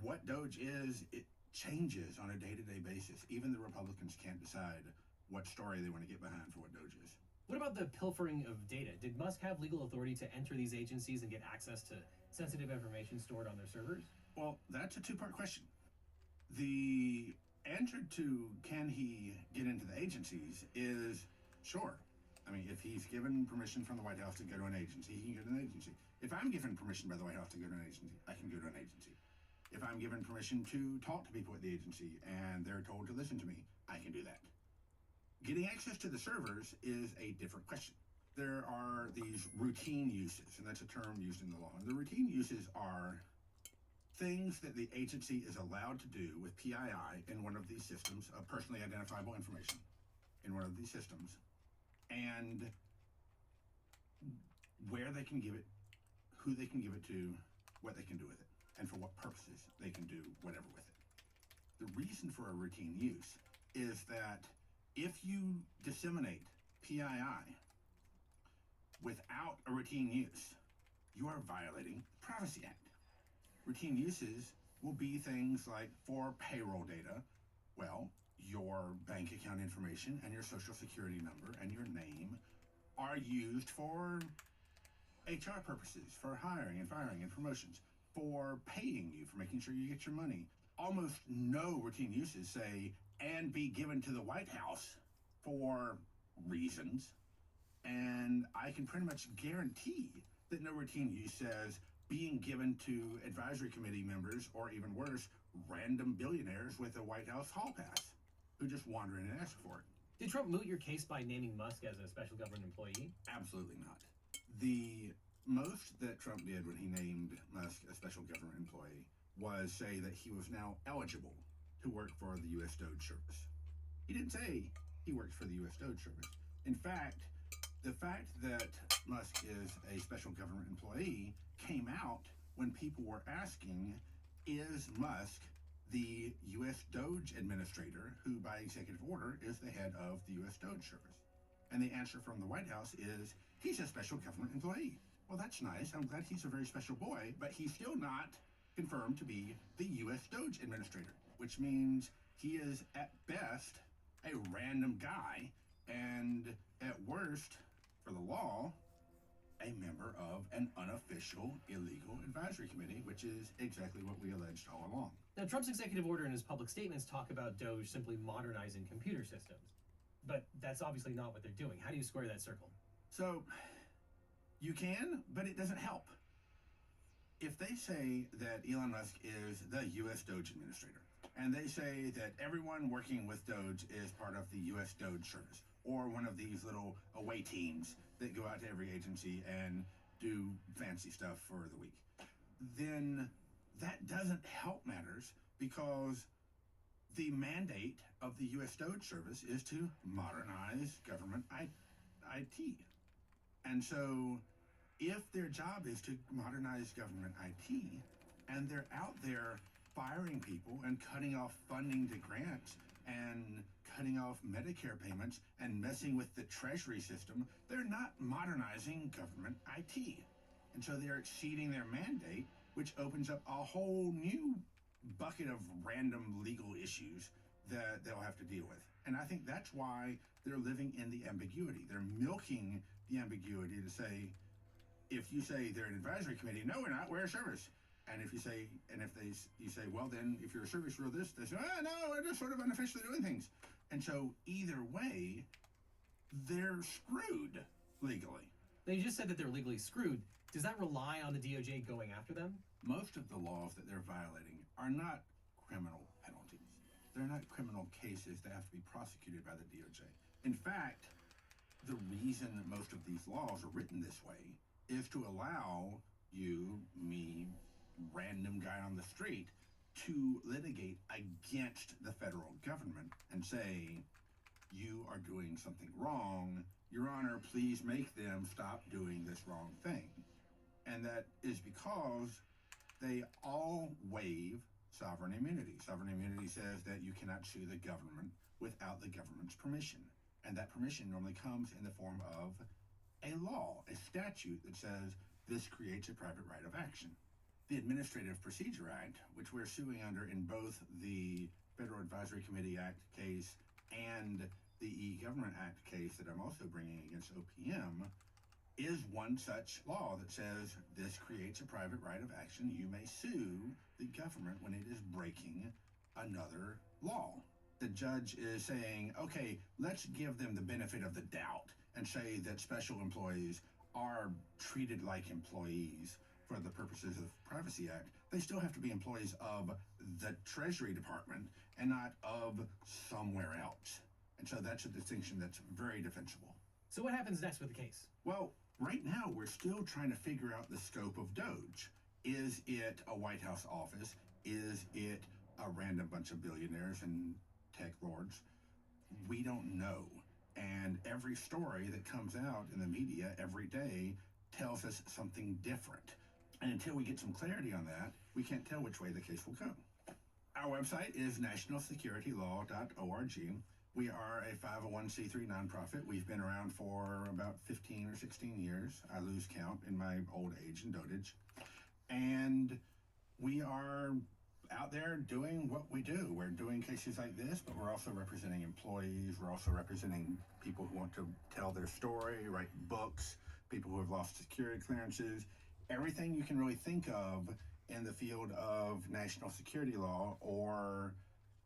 What Doge is, it changes on a day-to-day basis. Even the Republicans can't decide what story they want to get behind for what Doge is. What about the pilfering of data? Did Musk have legal authority to enter these agencies and get access to sensitive information stored on their servers? Well, that's a two-part question. The answer to can he get into the agencies is sure. I mean, if he's given permission from the White House to go to an agency, he can go to an agency. If I'm given permission by the White House to go to an agency, I can go to an agency. If I'm given permission to talk to people at the agency and they're told to listen to me, I can do that. Getting access to the servers is a different question. There are these routine uses, and that's a term used in the law. And the routine uses are things that the agency is allowed to do with PII in one of these systems of personally identifiable information in one of these systems, and where they can give it, who they can give it to, what they can do with it, and for what purposes they can do whatever with it. The reason for a routine use is that if you disseminate PII without a routine use, you are violating the Privacy Act. Routine uses will be things like for payroll data, well, your bank account information and your social security number and your name are used for HR purposes, for hiring and firing and promotions, for paying you, for making sure you get your money. Almost no routine uses say, and be given to the White House for reasons. And I can pretty much guarantee that no routine use says being given to advisory committee members, or even worse, random billionaires with a White House hall pass who just wander in and ask for it. Did Trump moot your case by naming Musk as a special government employee? Absolutely not. The most that Trump did when he named Musk a special government employee was say that he was now eligible to work for the U.S. Doge Service. He didn't say he works for the U.S. Doge Service. In fact, the fact that Musk is a special government employee came out when people were asking, is Musk the U.S. Doge administrator, who by executive order is the head of the U.S. Doge Service? And the answer from the White House is, he's a special government employee. Well, that's nice. I'm glad he's a very special boy, but he's still not confirmed to be the U.S. Doge administrator, which means he is at best a random guy, and at worst, for the law, a member of an unofficial illegal advisory committee, which is exactly what we alleged all along. Now, Trump's executive order and his public statements talk about Doge simply modernizing computer systems. But that's obviously not what they're doing. How do you square that circle? So, you can, but it doesn't help. If they say that Elon Musk is the U.S. Doge administrator, and they say that everyone working with Doge is part of the U.S. Doge Service, or one of these little away teams that go out to every agency and do fancy stuff for the week, then that doesn't help matters because the mandate of the U.S. Stowage Service is to modernize government IT. And so if their job is to modernize government IT and they're out there firing people and cutting off funding to grants and cutting off Medicare payments and messing with the Treasury system, they're not modernizing government IT. And so they're exceeding their mandate, which opens up a whole new bucket of random legal issues that they'll have to deal with. And I think that's why they're living in the ambiguity. They're milking the ambiguity to say, if you say they're an advisory committee, no, we're not, we're a service. And if you say, you say, well, then if you're a service, you're this, they say, oh, no, we're just sort of unofficially doing things. And so either way, they're screwed legally. Now, you just said that they're legally screwed. Does that rely on the DOJ going after them? Most of the laws that they're violating are not criminal penalties. They're not criminal cases that have to be prosecuted by the DOJ. In fact, the reason that most of these laws are written this way is to allow you, me, random guy on the street, to litigate against the federal government and say, you are doing something wrong. Your Honor, please make them stop doing this wrong thing. And that is because they all waive sovereign immunity. Sovereign immunity says that you cannot sue the government without the government's permission. And that permission normally comes in the form of a law, a statute that says this creates a private right of action. The Administrative Procedure Act, which we're suing under in both the Federal Advisory Committee Act case and the E-Government Act case that I'm also bringing against OPM, is one such law that says this creates a private right of action. You may sue the government when it is breaking another law. The judge is saying, okay, let's give them the benefit of the doubt and say that special employees are treated like employees for the purposes of the Privacy Act. They still have to be employees of the Treasury Department and not of somewhere else. And so that's a distinction that's very defensible. So what happens next with the case? Well, right now we're still trying to figure out the scope of Doge. Is it a White House office? Is it a random bunch of billionaires and tech lords? We don't know. And every story that comes out in the media every day tells us something different. And until we get some clarity on that, we can't tell which way the case will go. Our website is nationalsecuritylaw.org. We are a 501c3 nonprofit. We've been around for about 15 or 16 years. I lose count in my old age and dotage. And we are out there doing what we do. We're doing cases like this, but we're also representing employees. We're also representing people who want to tell their story, write books, people who have lost security clearances, everything you can really think of in the field of national security law or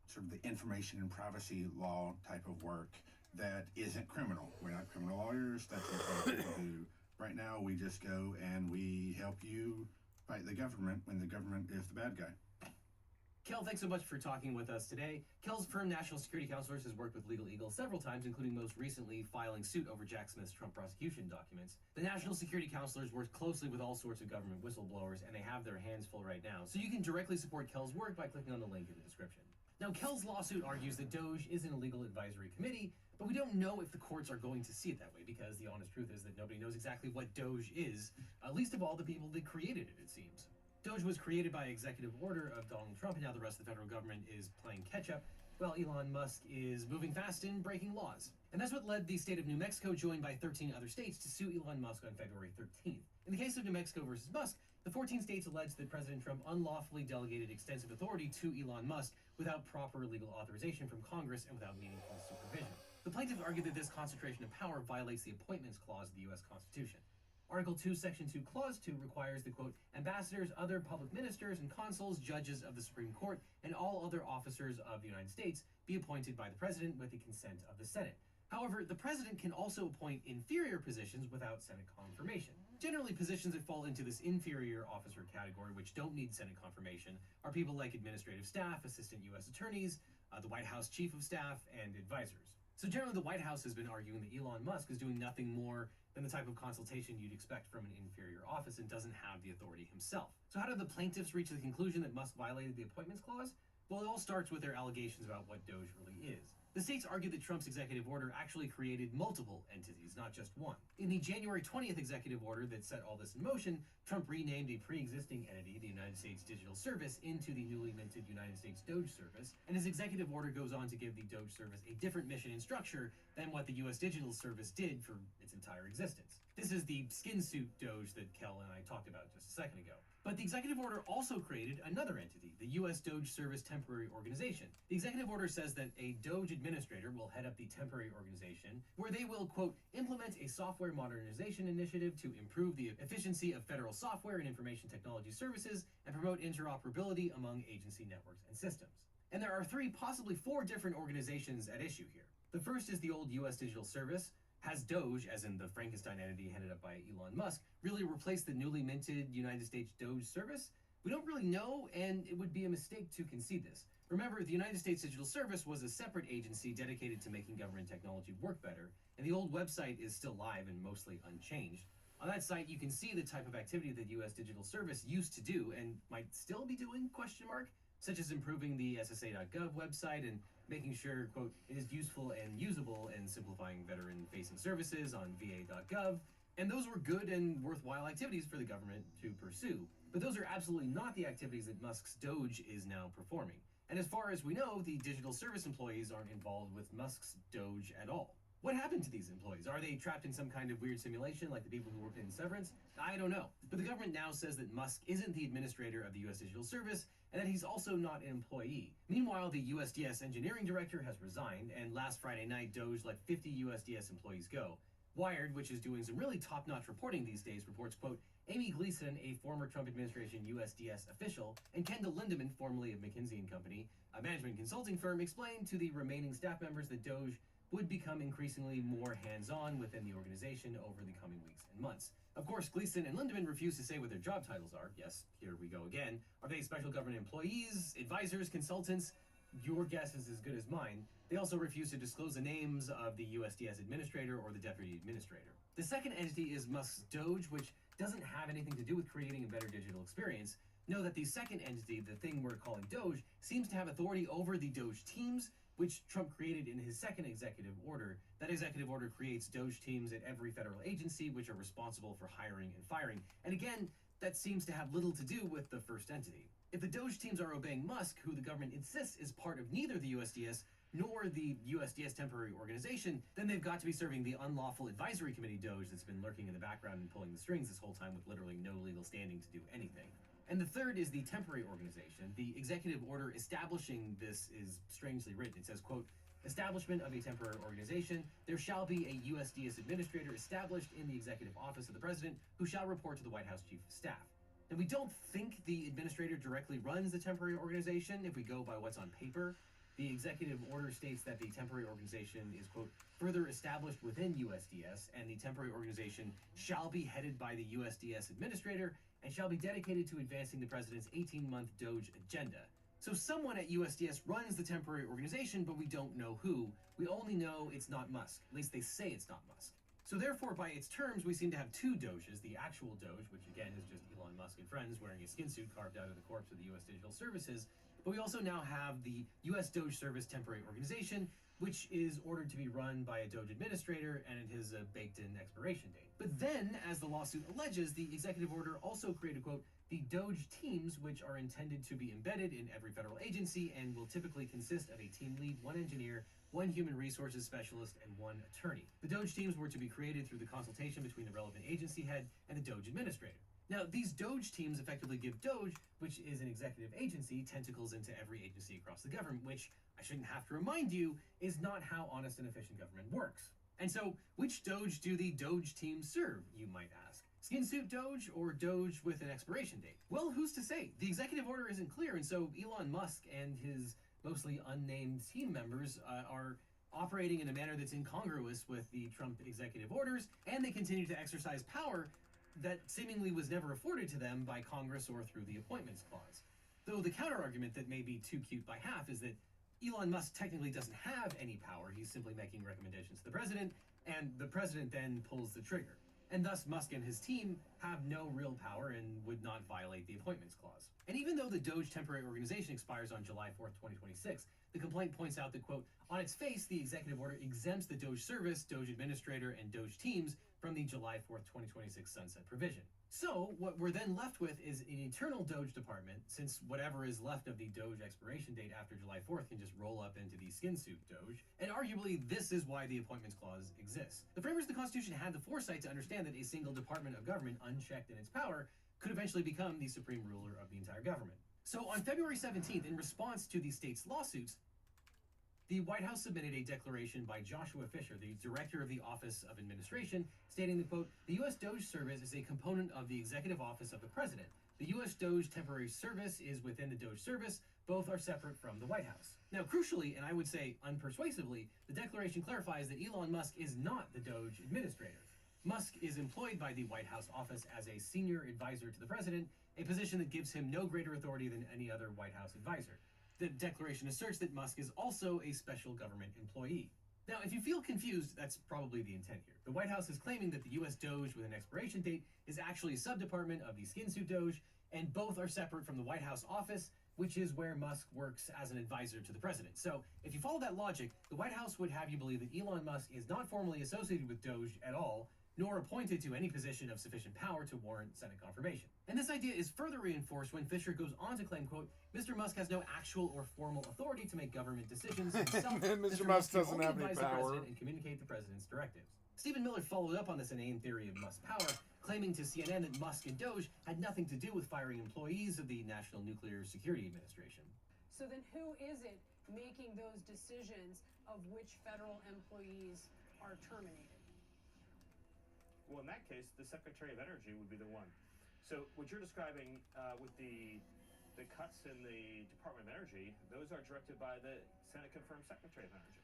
sort of the information and privacy law type of work that isn't criminal. We're not criminal lawyers. That's what we do. Right now, we just go and we help you fight the government when the government is the bad guy. Kel, thanks so much for talking with us today. Kel's firm, National Security Counselors, has worked with Legal Eagle several times, including most recently filing suit over Jack Smith's Trump prosecution documents. The National Security Counselors work closely with all sorts of government whistleblowers, and they have their hands full right now. So you can directly support Kel's work by clicking on the link in the description. Now, Kel's lawsuit argues that Doge isn't a legal advisory committee, but we don't know if the courts are going to see it that way, because the honest truth is that nobody knows exactly what Doge is, least of all the people that created it, it seems. Doge was created by executive order of Donald Trump, and now the rest of the federal government is playing catch-up, while Elon Musk is moving fast and breaking laws. And that's what led the state of New Mexico, joined by 13 other states, to sue Elon Musk on February 13th. In the case of New Mexico versus Musk, the 14 states alleged that President Trump unlawfully delegated extensive authority to Elon Musk without proper legal authorization from Congress and without meaningful supervision. The plaintiffs argued that this concentration of power violates the Appointments Clause of the U.S. Constitution. Article 2, Section 2, Clause 2 requires that, quote, ambassadors, other public ministers, and consuls, judges of the Supreme Court, and all other officers of the United States be appointed by the President with the consent of the Senate. However, the President can also appoint inferior positions without Senate confirmation. Generally, positions that fall into this inferior officer category, which don't need Senate confirmation, are people like administrative staff, assistant U.S. attorneys, the White House chief of staff, and advisors. So generally, the White House has been arguing that Elon Musk is doing nothing more than the type of consultation you'd expect from an inferior office and doesn't have the authority himself. So how did the plaintiffs reach the conclusion that Musk violated the Appointments Clause? Well, it all starts with their allegations about what Doge really is. The states argued that Trump's executive order actually created multiple entities, not just one. In the January 20th executive order that set all this in motion, Trump renamed a pre-existing entity, the United States Digital Service, into the newly minted United States Doge Service, and his executive order goes on to give the Doge Service a different mission and structure than what the U.S. Digital Service did for its entire existence. This is the skin suit Doge that Kel and I talked about just a second ago. But the executive order also created another entity, the U.S. Doge Service Temporary Organization. The executive order says that a Doge administrator will head up the temporary organization, where they will, quote, implement a software modernization initiative to improve the efficiency of federal software and information technology services and promote interoperability among agency networks and systems. And there are 3, possibly 4 different organizations at issue here. The first is the old U.S. Digital Service. Has Doge, as in the Frankenstein entity headed up by Elon Musk, really replaced the newly minted United States Doge Service? We don't really know, and it would be a mistake to concede this. Remember, the United States Digital Service was a separate agency dedicated to making government technology work better, and the old website is still live and mostly unchanged. On that site, you can see the type of activity that U.S. Digital Service used to do and might still be doing, such as improving the SSA.gov website and making sure, quote, it is useful and usable and simplifying veteran-facing services on va.gov. And those were good and worthwhile activities for the government to pursue. But those are absolutely not the activities that Musk's Doge is now performing. And as far as we know, the digital service employees aren't involved with Musk's Doge at all. What happened to these employees? Are they trapped in some kind of weird simulation like the people who worked in Severance? I don't know. But the government now says that Musk isn't the administrator of the U.S. Digital Service and that he's also not an employee. Meanwhile, the USDS engineering director has resigned, and last Friday night, Doge let 50 USDS employees go. Wired, which is doing some really top-notch reporting these days, reports, quote, Amy Gleason, a former Trump administration USDS official, and Kendall Lindemann, formerly of McKinsey & Company, a management consulting firm, explained to the remaining staff members that Doge would become increasingly more hands-on within the organization over the coming weeks and months. Of course, Gleason and Lindemann refuse to say what their job titles are. Yes, here we go again. Are they special government employees, advisors, consultants? Your guess is as good as mine. They also refuse to disclose the names of the USDS administrator or the deputy administrator. The second entity is Musk's Doge, which doesn't have anything to do with creating a better digital experience. Know that the second entity, the thing we're calling Doge, seems to have authority over the Doge teams, which Trump created in his second executive order. That executive order creates Doge teams at every federal agency, which are responsible for hiring and firing. And again, that seems to have little to do with the first entity. If the Doge teams are obeying Musk, who the government insists is part of neither the USDS nor the USDS temporary organization, then they've got to be serving the unlawful advisory committee Doge that's been lurking in the background and pulling the strings this whole time with literally no legal standing to do anything. And the third is the temporary organization. The executive order establishing this is strangely written. It says, quote, establishment of a temporary organization. There shall be a USDS administrator established in the executive office of the president who shall report to the White House chief of staff. And we don't think the administrator directly runs the temporary organization if we go by what's on paper. The executive order states that the temporary organization is, quote, further established within USDS, and the temporary organization shall be headed by the USDS administrator and shall be dedicated to advancing the president's 18-month Doge agenda. So someone at USDS runs the temporary organization, but we don't know who. We only know it's not Musk. At least they say it's not Musk. So therefore, by its terms, we seem to have 2 Doges, the actual Doge, which again is just Elon Musk and friends wearing a skin suit carved out of the corpse of the U.S. Digital Services, but we also now have the U.S. Doge Service Temporary Organization, which is ordered to be run by a Doge administrator, and it has a baked-in expiration date. But then, as the lawsuit alleges, the executive order also created, quote, the Doge teams, which are intended to be embedded in every federal agency and will typically consist of a team lead, 1 engineer, 1 human resources specialist, and 1 attorney. The Doge teams were to be created through the consultation between the relevant agency head and the Doge administrator. Now, these Doge teams effectively give Doge, which is an executive agency, tentacles into every agency across the government, which, I shouldn't have to remind you, is not how honest and efficient government works. And so, which Doge do the Doge teams serve, you might ask? Skin suit Doge or Doge with an expiration date? Well, who's to say? The executive order isn't clear, and so Elon Musk and his mostly unnamed team members are operating in a manner that's incongruous with the Trump executive orders, and they continue to exercise power that seemingly was never afforded to them by Congress or through the Appointments Clause. Though the counter-argument that may be too cute by half is that Elon Musk technically doesn't have any power. He's simply making recommendations to the president, and the president then pulls the trigger. And thus, Musk and his team have no real power and would not violate the appointments clause. And even though the Doge temporary organization expires on July 4th, 2026, the complaint points out that, quote, on its face, the executive order exempts the Doge service, Doge administrator, and Doge teams from the July 4th, 2026 sunset provision. So, what we're then left with is an eternal Doge department, since whatever is left of the Doge expiration date after July 4th can just roll up into the skin suit Doge, and arguably this is why the appointments clause exists. The framers of the Constitution had the foresight to understand that a single department of government, unchecked in its power, could eventually become the supreme ruler of the entire government. So on February 17th, in response to the state's lawsuits, the White House submitted a declaration by Joshua Fisher, the director of the Office of Administration, stating that, quote, the U.S. Doge Service is a component of the Executive Office of the President. The U.S. Doge Temporary Service is within the Doge Service. Both are separate from the White House. Now, crucially, and I would say unpersuasively, the declaration clarifies that Elon Musk is not the Doge administrator. Musk is employed by the White House office as a senior advisor to the president, a position that gives him no greater authority than any other White House advisor. The declaration asserts that Musk is also a special government employee. Now, if you feel confused, that's probably the intent here. The White House is claiming that the U.S. Doge with an expiration date is actually a subdepartment of the skin suit Doge, and both are separate from the White House office, which is where Musk works as an advisor to the president. So, if you follow that logic, the White House would have you believe that Elon Musk is not formally associated with Doge at all, nor appointed to any position of sufficient power to warrant Senate confirmation. And this idea is further reinforced when Fisher goes on to claim, quote, Mr. Musk has no actual or formal authority to make government decisions himself. Mr. Musk doesn't have any advise power. the president and communicate the president's directives. Stephen Miller followed up on this inane theory of Musk's power, claiming to CNN that Musk and Doge had nothing to do with firing employees of the National Nuclear Security Administration. So then who is it making those decisions of which federal employees are terminated? Well, in that case, the Secretary of Energy would be the one. So what you're describing with the cuts in the Department of Energy, those are directed by the Senate-confirmed Secretary of Energy.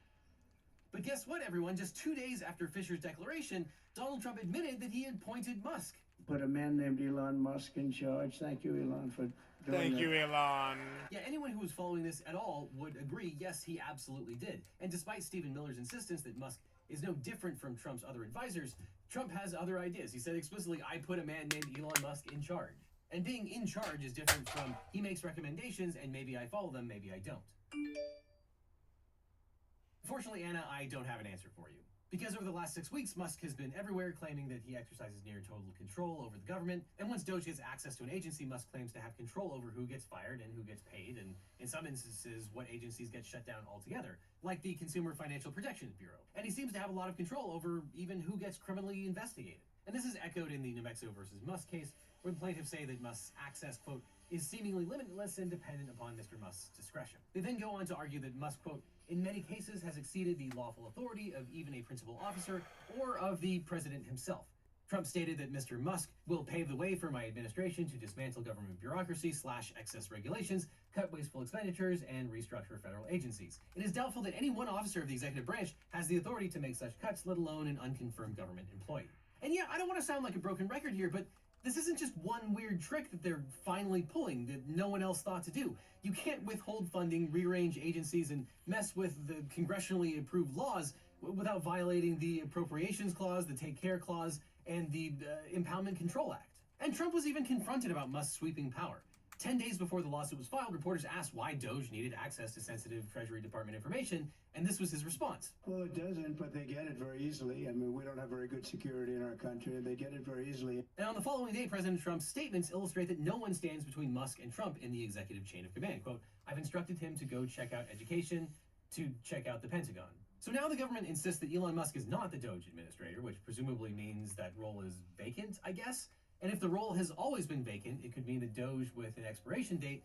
But guess what, everyone? Just 2 days after Fisher's declaration, Donald Trump admitted that he had appointed Musk. Put a man named Elon Musk in charge. Thank you, Elon, for doing Thank that. you, Elon. Yeah, anyone who was following this at all would agree, yes, he absolutely did. And despite Stephen Miller's insistence that Musk is no different from Trump's other advisors, Trump has other ideas. He said explicitly, I put a man named Elon Musk in charge. And being in charge is different from he makes recommendations and maybe I follow them, maybe I don't. Fortunately, Anna, I don't have an answer for you. Because over the last 6 weeks, Musk has been everywhere claiming that he exercises near total control over the government. And once Doge gets access to an agency, Musk claims to have control over who gets fired and who gets paid, and in some instances, what agencies get shut down altogether, like the Consumer Financial Protection Bureau. And he seems to have a lot of control over even who gets criminally investigated. And this is echoed in the New Mexico versus Musk case, where the plaintiffs say that Musk's access, quote, is seemingly limitless and dependent upon Mr. Musk's discretion. They then go on to argue that Musk, quote, in many cases has exceeded the lawful authority of even a principal officer or of the president himself. Trump stated that Mr. Musk will pave the way for my administration to dismantle government bureaucracy / excess regulations, cut wasteful expenditures, and restructure federal agencies. It is doubtful that any one officer of the executive branch has the authority to make such cuts, let alone an unconfirmed government employee. And yeah, I don't want to sound like a broken record here, but this isn't just one weird trick that they're finally pulling that no one else thought to do. You can't withhold funding, rearrange agencies, and mess with the congressionally approved laws without violating the Appropriations Clause, the Take Care Clause, and the Impoundment Control Act. And Trump was even confronted about Musk's sweeping power. 10 days before the lawsuit was filed, reporters asked why Doge needed access to sensitive Treasury Department information, and this was his response. Well, it doesn't, but they get it very easily. I mean, we don't have very good security in our country, and they get it very easily. And on the following day, President Trump's statements illustrate that no one stands between Musk and Trump in the executive chain of command. Quote, I've instructed him to go check out education, to check out the Pentagon. So now the government insists that Elon Musk is not the Doge administrator, which presumably means that role is vacant, I guess. And if the role has always been vacant, it could mean that Doge with an expiration date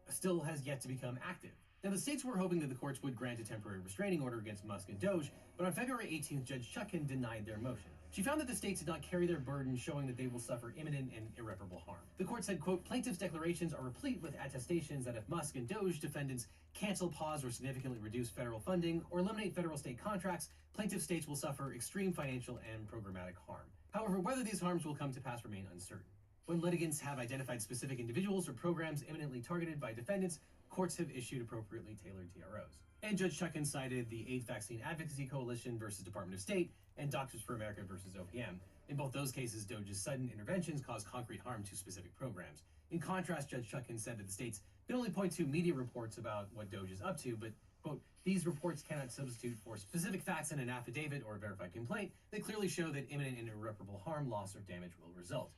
still has yet to become active. Now, the states were hoping that the courts would grant a temporary restraining order against Musk and Doge, but on February 18th, Judge Chutkan denied their motion. She found that the states did not carry their burden, showing that they will suffer imminent and irreparable harm. The court said, quote, plaintiffs' declarations are replete with attestations that if Musk and Doge defendants cancel, pause, or significantly reduce federal funding or eliminate federal state contracts, plaintiff states will suffer extreme financial and programmatic harm. However, whether these harms will come to pass remain uncertain. When litigants have identified specific individuals or programs imminently targeted by defendants, courts have issued appropriately tailored TROs. And Judge Chutkan cited the AIDS Vaccine Advocacy Coalition versus Department of State and Doctors for America versus OPM. In both those cases, Doge's sudden interventions caused concrete harm to specific programs. In contrast, Judge Chutkan said that the states can only point to media reports about what Doge is up to, but, quote, these reports cannot substitute for specific facts in an affidavit or a verified complaint that clearly show that imminent and irreparable harm, loss, or damage will result.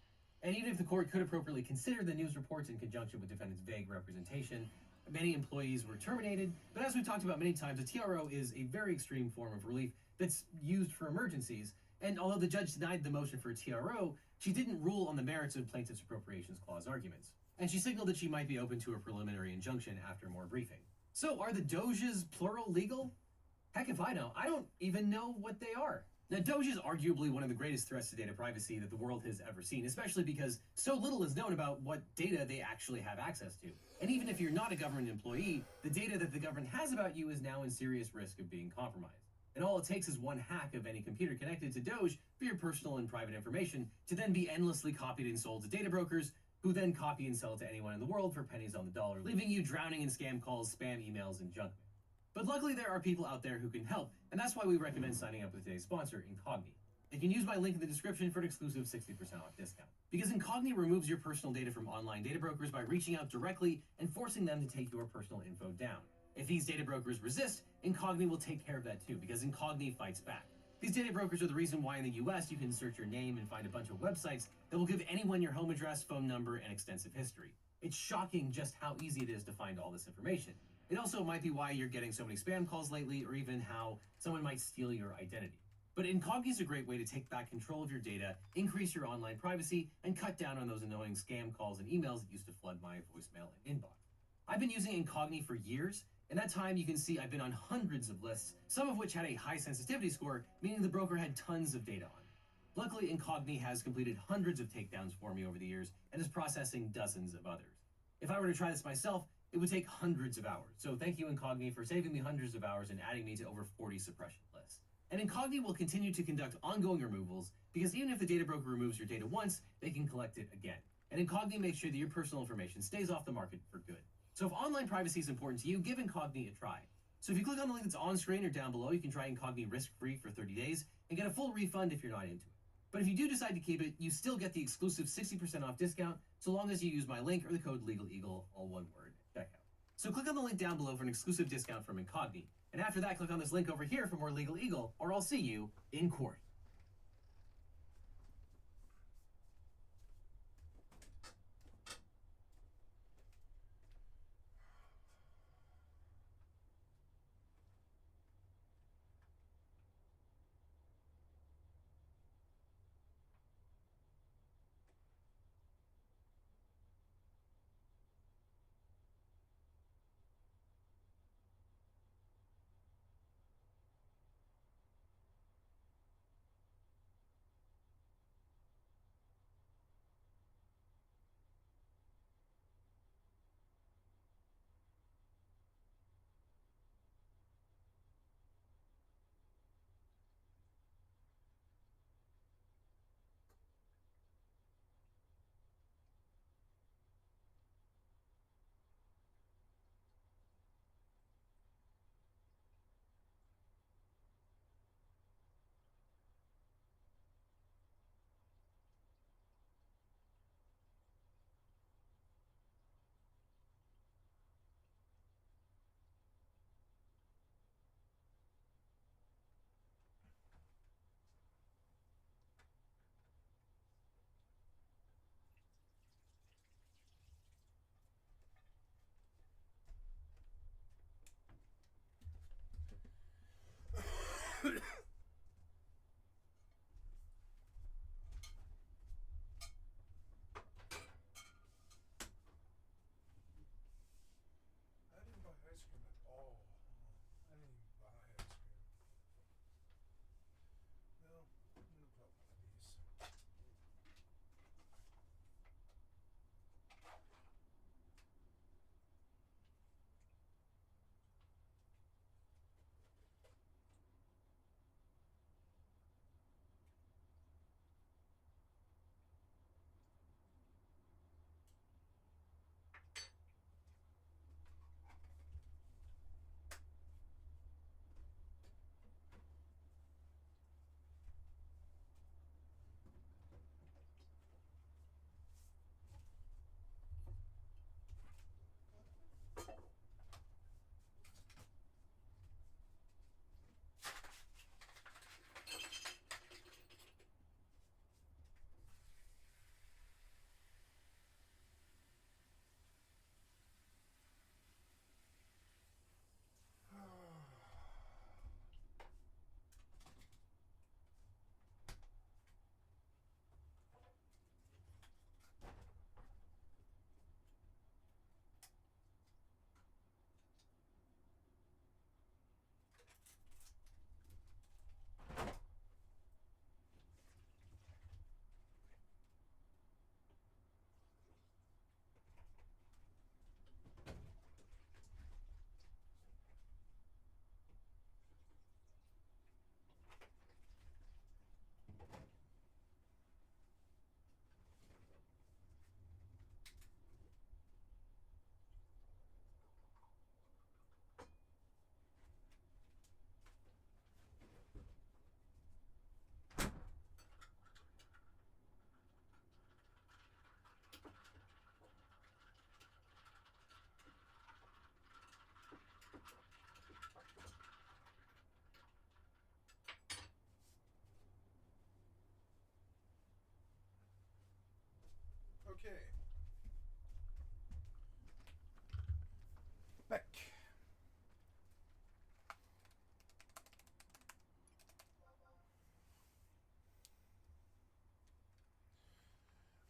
And even if the court could appropriately consider the news reports in conjunction with defendants' vague representation, many employees were terminated. But as we've talked about many times, a TRO is a very extreme form of relief that's used for emergencies. And although the judge denied the motion for a TRO, she didn't rule on the merits of plaintiff's appropriations clause arguments. And she signaled that she might be open to a preliminary injunction after more briefing. So are the Doges plural legal? Heck if I know. I don't even know what they are. Now, Doge is arguably one of the greatest threats to data privacy that the world has ever seen, especially because so little is known about what data they actually have access to. And even if you're not a government employee, the data that the government has about you is now in serious risk of being compromised. And all it takes is one hack of any computer connected to Doge for your personal and private information to then be endlessly copied and sold to data brokers, who then copy and sell it to anyone in the world for pennies on the dollar, leaving you drowning in scam calls, spam emails, and junk mail. But luckily there are people out there who can help, and that's why we recommend signing up with today's sponsor, Incogni. You can use my link in the description for an exclusive 60% off discount. Because Incogni removes your personal data from online data brokers by reaching out directly and forcing them to take your personal info down. If these data brokers resist, Incogni will take care of that too, because Incogni fights back. These data brokers are the reason why in the US you can search your name and find a bunch of websites that will give anyone your home address, phone number, and extensive history. It's shocking just how easy it is to find all this information. It also might be why you're getting so many spam calls lately, or even how someone might steal your identity. But Incogni is a great way to take back control of your data, increase your online privacy, and cut down on those annoying scam calls and emails that used to flood my voicemail and inbox. I've been using Incogni for years. In that time, you can see I've been on hundreds of lists, some of which had a high sensitivity score, meaning the broker had tons of data on. Luckily, Incogni has completed hundreds of takedowns for me over the years and is processing dozens of others. If I were to try this myself, it would take hundreds of hours. So thank you, Incogni, for saving me hundreds of hours and adding me to over 40 suppression lists. And Incogni will continue to conduct ongoing removals, because even if the data broker removes your data once, they can collect it again. And Incogni makes sure that your personal information stays off the market for good. So if online privacy is important to you, give Incogni a try. So if you click on the link that's on screen or down below, you can try Incogni risk-free for 30 days and get a full refund if you're not into it. But if you do decide to keep it, you still get the exclusive 60% off discount, so long as you use my link or the code LegalEagle, all one word, at checkout. So click on the link down below for an exclusive discount from Incogni. And after that, click on this link over here for more Legal Eagle, or I'll see you in court.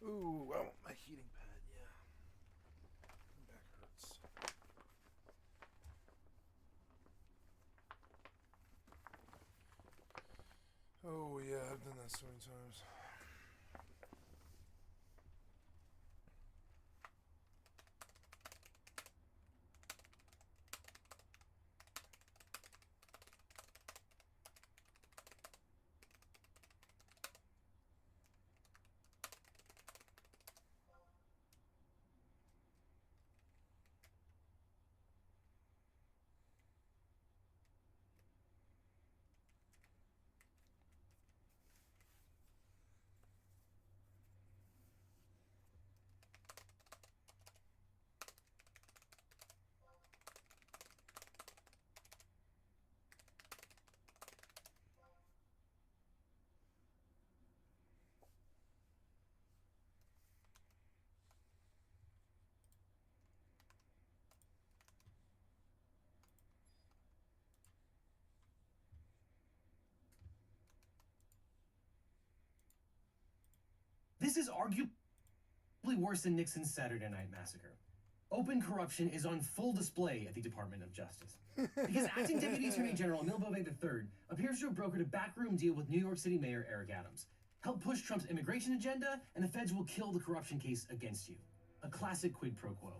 Ooh, well, my heating pad, yeah. My back hurts. Oh, yeah, I've done that so many times. This is arguably worse than Nixon's Saturday Night Massacre. Open corruption is on full display at the Department of Justice. Because acting Deputy Attorney General Emile Beauvais III appears to have brokered a backroom deal with New York City Mayor Eric Adams. Help push Trump's immigration agenda, and the feds will kill the corruption case against you. A classic quid pro quo.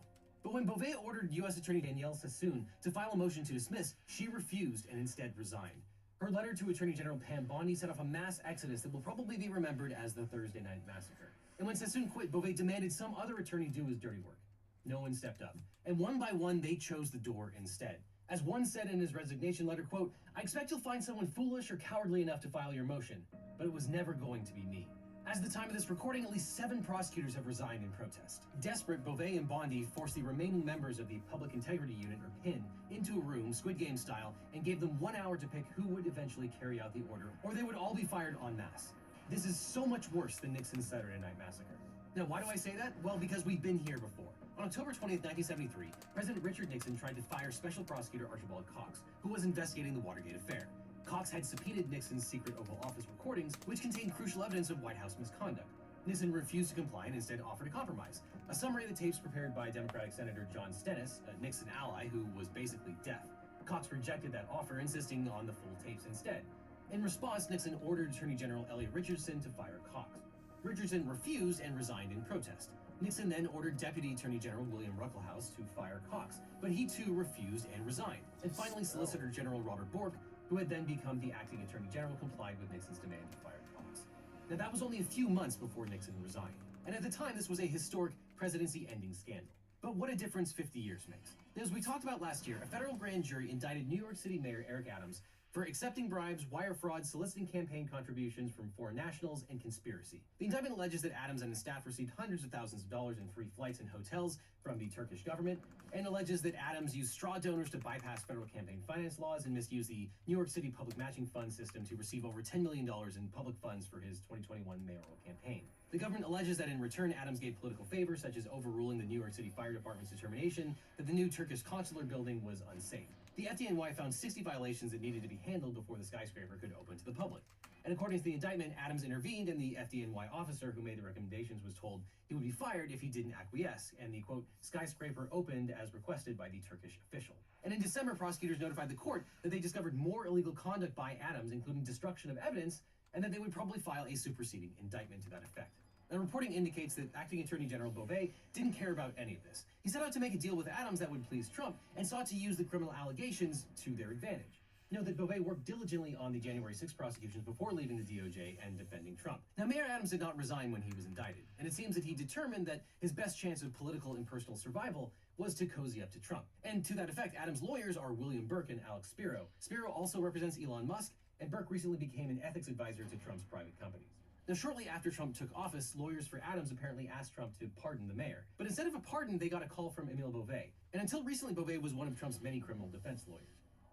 But when Beauvais ordered U.S. Attorney Danielle Sassoon to file a motion to dismiss, she refused and instead resigned. Her letter to Attorney General Pam Bondi set off a mass exodus that will probably be remembered as the Thursday Night Massacre. And when Sassoon quit, Beauvais demanded some other attorney do his dirty work. No one stepped up. And one by one, they chose the door instead. As one said in his resignation letter, quote, "I expect you'll find someone foolish or cowardly enough to file your motion, but it was never going to be me." As of the time of this recording, at least 7 prosecutors have resigned in protest. Desperate, Beauvais and Bondi forced the remaining members of the Public Integrity Unit, or PIN, into a room, Squid Game style, and gave them 1 hour to pick who would eventually carry out the order, or they would all be fired en masse. This is so much worse than Nixon's Saturday Night Massacre. Now, why do I say that? Well, because we've been here before. On October 20th, 1973, President Richard Nixon tried to fire Special Prosecutor Archibald Cox, who was investigating the Watergate affair. Cox had subpoenaed Nixon's secret Oval Office recordings, which contained crucial evidence of White House misconduct. Nixon refused to comply and instead offered a compromise. A summary of the tapes prepared by Democratic Senator John Stennis, a Nixon ally who was basically deaf. Cox rejected that offer, insisting on the full tapes instead. In response, Nixon ordered Attorney General Elliot Richardson to fire Cox. Richardson refused and resigned in protest. Nixon then ordered Deputy Attorney General William Ruckelshaus to fire Cox, but he too refused and resigned. And finally, Solicitor General Robert Bork, who had then become the acting Attorney General, complied with Nixon's demand to fire Cox. Now, that was only a few months before Nixon resigned, and at the time this was a historic presidency-ending scandal. But what a difference 50 years makes. As we talked about last year, a federal grand jury indicted New York City Mayor Eric Adams for accepting bribes, wire fraud, soliciting campaign contributions from foreign nationals, and conspiracy. The indictment alleges that Adams and his staff received hundreds of thousands of dollars in free flights and hotels from the Turkish government, and alleges that Adams used straw donors to bypass federal campaign finance laws and misused the New York City public matching fund system to receive over $10 million in public funds for his 2021 mayoral campaign. The government alleges that in return, Adams gave political favors, such as overruling the New York City Fire Department's determination that the new Turkish consular building was unsafe. The FDNY found 60 violations that needed to be handled before the skyscraper could open to the public. And according to the indictment, Adams intervened, and the FDNY officer who made the recommendations was told he would be fired if he didn't acquiesce, and the, quote, skyscraper opened as requested by the Turkish official. And in December, prosecutors notified the court that they discovered more illegal conduct by Adams, including destruction of evidence, and that they would probably file a superseding indictment to that effect. The reporting indicates that Acting Attorney General Beauvais didn't care about any of this. He set out to make a deal with Adams that would please Trump and sought to use the criminal allegations to their advantage. Note that Beauvais worked diligently on the January 6 prosecutions before leaving the DOJ and defending Trump. Now, Mayor Adams did not resign when he was indicted, and it seems that he determined that his best chance of political and personal survival was to cozy up to Trump. And to that effect, Adams' lawyers are William Burke and Alex Spiro. Spiro also represents Elon Musk, and Burke recently became an ethics advisor to Trump's private companies. Now, shortly after Trump took office, lawyers for Adams apparently asked Trump to pardon the mayor. But instead of a pardon, they got a call from Emile Beauvais. And until recently, Beauvais was one of Trump's many criminal defense lawyers.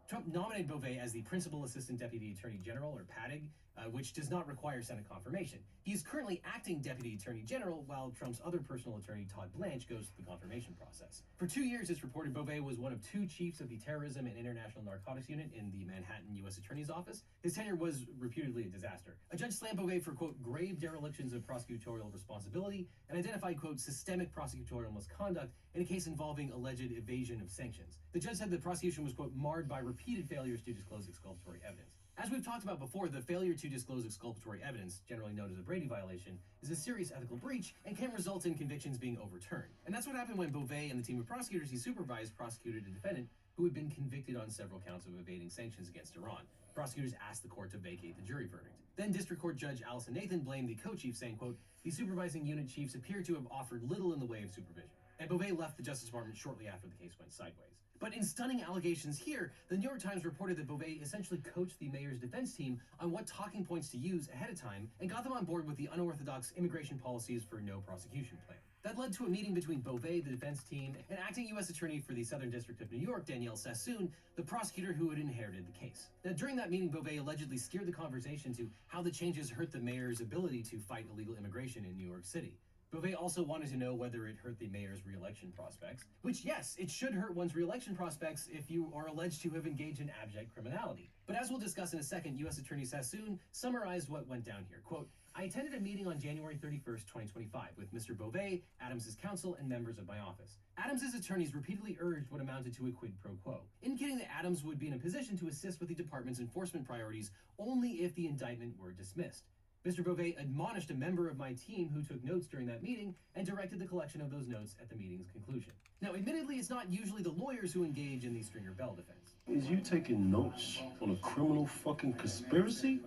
Trump nominated Beauvais as the Principal Assistant Deputy Attorney General, or PADG, which does not require Senate confirmation. He is currently acting Deputy Attorney General, while Trump's other personal attorney, Todd Blanche, goes through the confirmation process. For 2 years, it's reported Beauvais was one of 2 chiefs of the Terrorism and International Narcotics Unit in the Manhattan U.S. Attorney's Office. His tenure was reputedly a disaster. A judge slammed Beauvais for, quote, grave derelictions of prosecutorial responsibility and identified, quote, systemic prosecutorial misconduct in a case involving alleged evasion of sanctions. The judge said the prosecution was, quote, marred by repeated failures to disclose exculpatory evidence. As we've talked about before, the failure to disclose exculpatory evidence, generally known as a Brady violation, is a serious ethical breach and can result in convictions being overturned. And that's what happened when Beauvais and the team of prosecutors he supervised prosecuted a defendant who had been convicted on several counts of evading sanctions against Iran. Prosecutors asked the court to vacate the jury verdict. Then District Court Judge Allison Nathan blamed the co-chief, saying, quote, the supervising unit chiefs appear to have offered little in the way of supervision. And Beauvais left the Justice Department shortly after the case went sideways. But in stunning allegations here, the New York Times reported that Beauvais essentially coached the mayor's defense team on what talking points to use ahead of time and got them on board with the unorthodox immigration policies for no prosecution plan. That led to a meeting between Beauvais, the defense team, and acting U.S. Attorney for the Southern District of New York, Danielle Sassoon, the prosecutor who had inherited the case. Now, during that meeting, Beauvais allegedly steered the conversation to how the changes hurt the mayor's ability to fight illegal immigration in New York City. Beauvais also wanted to know whether it hurt the mayor's re-election prospects, which, yes, it should hurt one's re-election prospects if you are alleged to have engaged in abject criminality. But as we'll discuss in a second, U.S. Attorney Sassoon summarized what went down here. Quote, I attended a meeting on January 31st, 2025 with Mr. Beauvais, Adams' counsel, and members of my office. Adams' attorneys repeatedly urged what amounted to a quid pro quo, indicating that Adams would be in a position to assist with the department's enforcement priorities only if the indictment were dismissed. Mr. Beauvais admonished a member of my team who took notes during that meeting and directed the collection of those notes at the meeting's conclusion. Now, admittedly, it's not usually the lawyers who engage in the Stringer Bell defense. Is you taking notes on a criminal fucking conspiracy?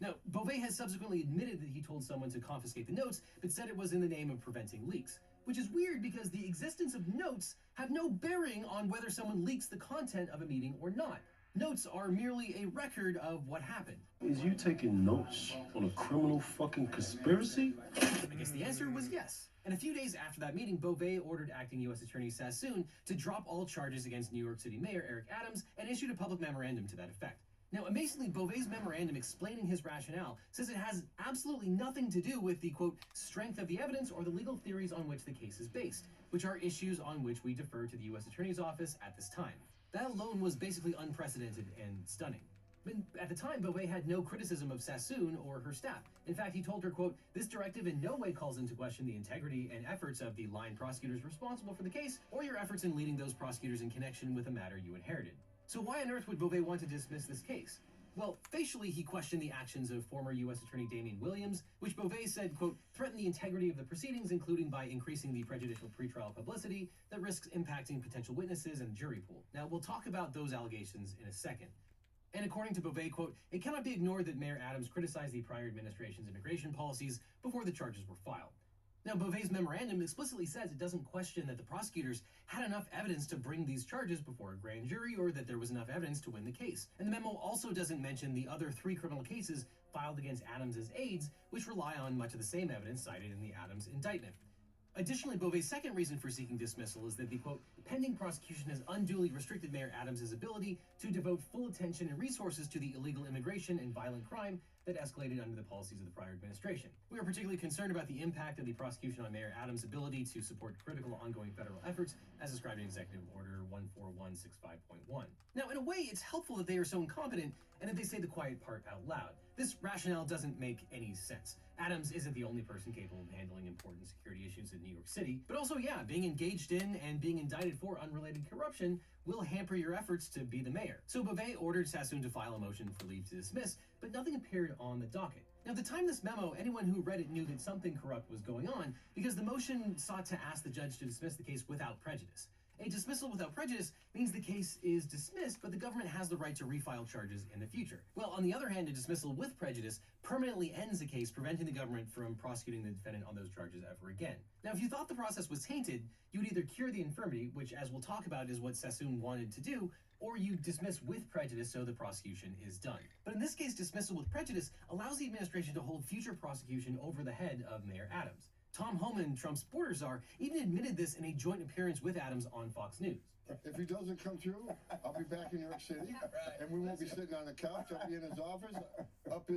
Now, Beauvais has subsequently admitted that he told someone to confiscate the notes, but said it was in the name of preventing leaks. Which is weird because the existence of notes have no bearing on whether someone leaks the content of a meeting or not. Notes are merely a record of what happened. Is you taking notes on a criminal fucking conspiracy? I guess the answer was yes. And a few days after that meeting, Beauvais ordered acting U.S. Attorney Sassoon to drop all charges against New York City Mayor Eric Adams and issued a public memorandum to that effect. Now, amazingly, Beauvais' memorandum explaining his rationale says it has absolutely nothing to do with the, quote, strength of the evidence or the legal theories on which the case is based, which are issues on which we defer to the U.S. Attorney's Office at this time. That alone was basically unprecedented and stunning. But at the time, Beauvais had no criticism of Sassoon or her staff. In fact, he told her, quote, this directive in no way calls into question the integrity and efforts of the line prosecutors responsible for the case or your efforts in leading those prosecutors in connection with a matter you inherited. So why on earth would Beauvais want to dismiss this case? Well, facially, he questioned the actions of former U.S. Attorney Damian Williams, which Beauvais said, quote, threatened the integrity of the proceedings, including by increasing the prejudicial pretrial publicity that risks impacting potential witnesses and jury pool. Now, we'll talk about those allegations in a second. And according to Beauvais, quote, it cannot be ignored that Mayor Adams criticized the prior administration's immigration policies before the charges were filed. Now, Beauvais' memorandum explicitly says it doesn't question that the prosecutors had enough evidence to bring these charges before a grand jury or that there was enough evidence to win the case. And the memo also doesn't mention the other 3 criminal cases filed against Adams' aides, which rely on much of the same evidence cited in the Adams indictment. Additionally, Beauvais' second reason for seeking dismissal is that the, quote, pending prosecution has unduly restricted Mayor Adams' ability to devote full attention and resources to the illegal immigration and violent crime that escalated under the policies of the prior administration. We are particularly concerned about the impact of the prosecution on Mayor Adams' ability to support critical ongoing federal efforts, as described in Executive Order 14165.1. Now, in a way, it's helpful that they are so incompetent and that they say the quiet part out loud. This rationale doesn't make any sense. Adams isn't the only person capable of handling important security issues in New York City, but also, yeah, being engaged in and being indicted for unrelated corruption will hamper your efforts to be the mayor. So Beauvais ordered Sassoon to file a motion for leave to dismiss, but nothing appeared on the docket. Now, at the time of this memo, anyone who read it knew that something corrupt was going on because the motion sought to ask the judge to dismiss the case without prejudice. A dismissal without prejudice means the case is dismissed, but the government has the right to refile charges in the future. Well, on the other hand, a dismissal with prejudice permanently ends the case, preventing the government from prosecuting the defendant on those charges ever again. Now, if you thought the process was tainted, you would either cure the infirmity, which, as we'll talk about, is what Sassoon wanted to do, or you dismiss with prejudice so the prosecution is done. But in this case, dismissal with prejudice allows the administration to hold future prosecution over the head of Mayor Adams. Tom Homan, Trump's border czar, even admitted this in a joint appearance with Adams on Fox News. If he doesn't come through, I'll be back in New York City, and we won't be sitting on the couch. I'll be in his office, up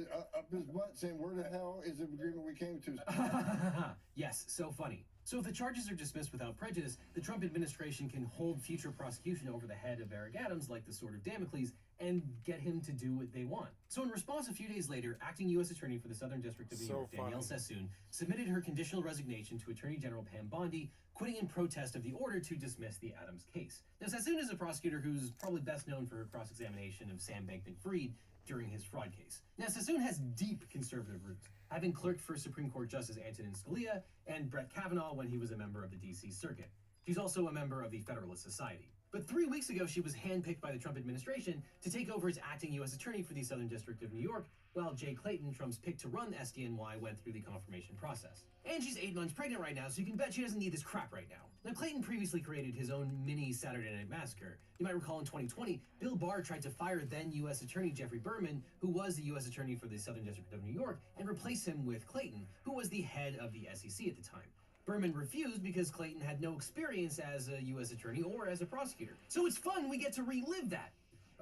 his butt, saying, "Where the hell is the agreement we came to?" Yes, so funny. So if the charges are dismissed without prejudice, the Trump administration can hold future prosecution over the head of Eric Adams like the sword of Damocles and get him to do what they want. So in response, a few days later, acting U.S. Attorney for the Southern District of New York, Danielle Sassoon, submitted her conditional resignation to Attorney General Pam Bondi, quitting in protest of the order to dismiss the Adams case. Now, Sassoon is a prosecutor who's probably best known for her cross-examination of Sam Bankman-Fried during his fraud case. Now, Sassoon has deep conservative roots, having clerked for Supreme Court Justice Antonin Scalia and Brett Kavanaugh when he was a member of the D.C. Circuit. She's also a member of the Federalist Society. But 3 weeks ago, she was handpicked by the Trump administration to take over as acting U.S. Attorney for the Southern District of New York, while Jay Clayton, Trump's pick to run SDNY, went through the confirmation process. And she's 8 months pregnant right now, so you can bet she doesn't need this crap right now. Now, Clayton previously created his own mini Saturday Night Massacre. You might recall in 2020, Bill Barr tried to fire then U.S. Attorney Jeffrey Berman, who was the U.S. Attorney for the Southern District of New York, and replace him with Clayton, who was the head of the SEC at the time. Berman refused because Clayton had no experience as a U.S. attorney or as a prosecutor. So it's fun, we get to relive that.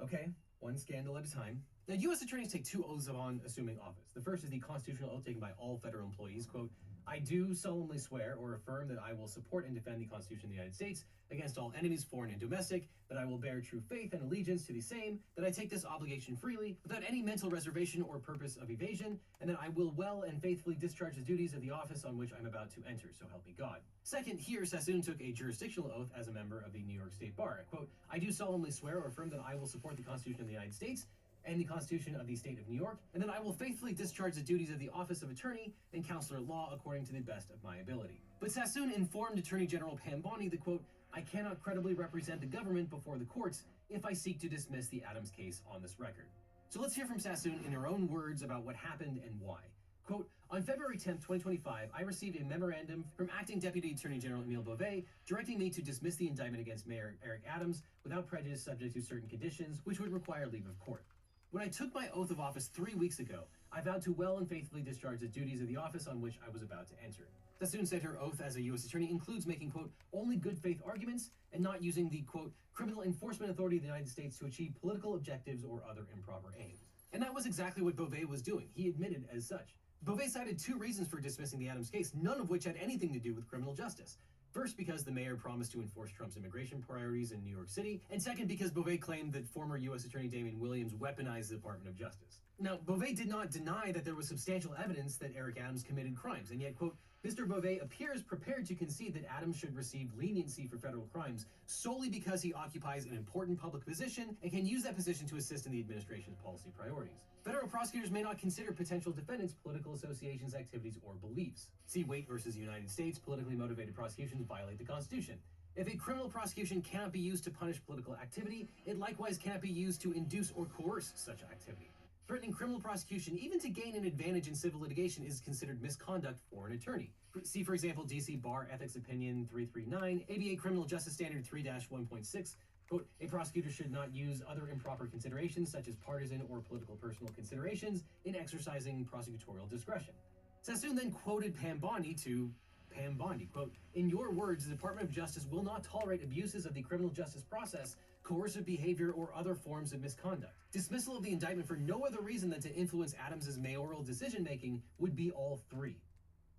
Okay, one scandal at a time. Now, U.S. attorneys take 2 oaths upon assuming office. The first is the constitutional oath taken by all federal employees. Quote, "I do solemnly swear or affirm that I will support and defend the Constitution of the United States against all enemies, foreign and domestic, that I will bear true faith and allegiance to the same, that I take this obligation freely, without any mental reservation or purpose of evasion, and that I will well and faithfully discharge the duties of the office on which I'm about to enter, so help me God." Second, here, Sassoon took a jurisdictional oath as a member of the New York State Bar. Quote, "I do solemnly swear or affirm that I will support the Constitution of the United States and the Constitution of the State of New York, and that I will faithfully discharge the duties of the office of attorney and counselor at law according to the best of my ability." But Sassoon informed Attorney General Pam Bondi that, quote, "I cannot credibly represent the government before the courts if I seek to dismiss the Adams case on this record." So let's hear from Sassoon in her own words about what happened and why. Quote, "On February 10th, 2025, I received a memorandum from Acting Deputy Attorney General Emile Beauvais directing me to dismiss the indictment against Mayor Eric Adams without prejudice subject to certain conditions, which would require leave of court. When I took my oath of office 3 weeks ago, I vowed to well and faithfully discharge the duties of the office on which I was about to enter." Sassoon said her oath as a U.S. attorney includes making, quote, "only good faith arguments and not using the, quote, criminal enforcement authority of the United States to achieve political objectives or other improper aims." And that was exactly what Beauvais was doing. He admitted as such. Beauvais cited 2 reasons for dismissing the Adams case, none of which had anything to do with criminal justice. First, because the mayor promised to enforce Trump's immigration priorities in New York City, and second, because Beauvais claimed that former U.S. Attorney Damian Williams weaponized the Department of Justice. Now, Beauvais did not deny that there was substantial evidence that Eric Adams committed crimes, and yet, quote, "Mr. Beauvais appears prepared to concede that Adams should receive leniency for federal crimes solely because he occupies an important public position and can use that position to assist in the administration's policy priorities. Federal prosecutors may not consider potential defendants' political associations, activities, or beliefs. See Waite versus United States, politically motivated prosecutions violate the Constitution. If a criminal prosecution cannot be used to punish political activity, it likewise cannot be used to induce or coerce such activity. Threatening criminal prosecution, even to gain an advantage in civil litigation, is considered misconduct for an attorney. See, for example, D.C. Bar Ethics Opinion 339, ABA Criminal Justice Standard 3-1.6, quote, "A prosecutor should not use other improper considerations, such as partisan or political personal considerations, in exercising prosecutorial discretion." Sassoon then quoted Pam Bondi to Pam Bondi, quote, "In your words, the Department of Justice will not tolerate abuses of the criminal justice process, coercive behavior, or other forms of misconduct. Dismissal of the indictment for no other reason than to influence Adams's mayoral decision-making would be all 3.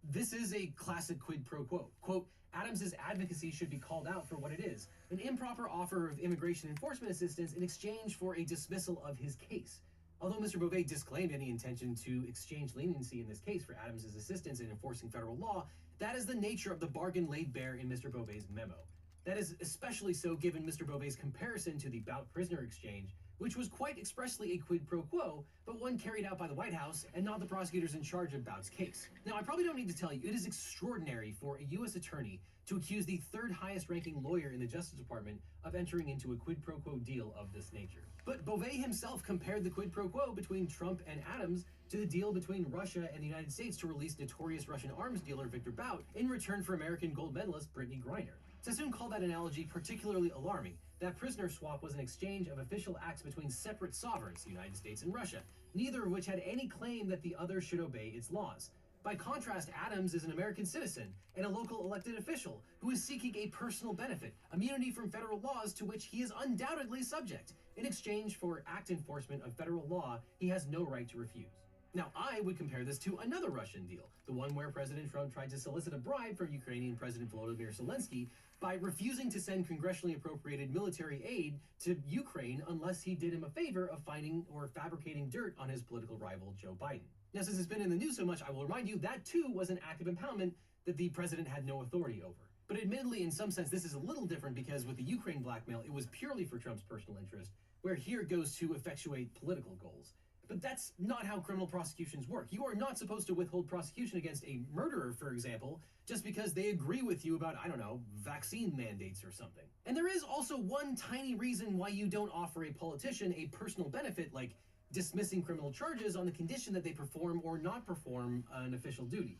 This is a classic quid pro quo. Quote, "Adams's advocacy should be called out for what it is, an improper offer of immigration enforcement assistance in exchange for a dismissal of his case." Although Mr. Beauvais disclaimed any intention to exchange leniency in this case for Adams's assistance in enforcing federal law, that is the nature of the bargain laid bare in Mr. Beauvais' memo. That is especially so given Mr. Beauvais' comparison to the Bout prisoner exchange, which was quite expressly a quid pro quo, but one carried out by the White House and not the prosecutors in charge of Bout's case. Now, I probably don't need to tell you, it is extraordinary for a U.S. attorney to accuse the 3rd highest ranking lawyer in the Justice Department of entering into a quid pro quo deal of this nature. But Beauvais himself compared the quid pro quo between Trump and Adams to the deal between Russia and the United States to release notorious Russian arms dealer Victor Bout in return for American gold medalist Brittany Griner. Sassoon called that analogy particularly alarming. That prisoner swap was an exchange of official acts between separate sovereigns, the United States and Russia, neither of which had any claim that the other should obey its laws. By contrast, Adams is an American citizen and a local elected official who is seeking a personal benefit, immunity from federal laws to which he is undoubtedly subject. In exchange for act enforcement of federal law, he has no right to refuse. Now, I would compare this to another Russian deal, the one where President Trump tried to solicit a bribe from Ukrainian President Volodymyr Zelensky by refusing to send congressionally appropriated military aid to Ukraine unless he did him a favor of finding or fabricating dirt on his political rival, Joe Biden. Now, since it's been in the news so much, I will remind you that too was an act of impoundment that the president had no authority over. But admittedly, in some sense, this is a little different because with the Ukraine blackmail, it was purely for Trump's personal interest, where here it goes to effectuate political goals. But that's not how criminal prosecutions work. You are not supposed to withhold prosecution against a murderer, for example, just because they agree with you about, I don't know, vaccine mandates or something. And there is also one tiny reason why you don't offer a politician a personal benefit, like dismissing criminal charges on the condition that they perform or not perform an official duty.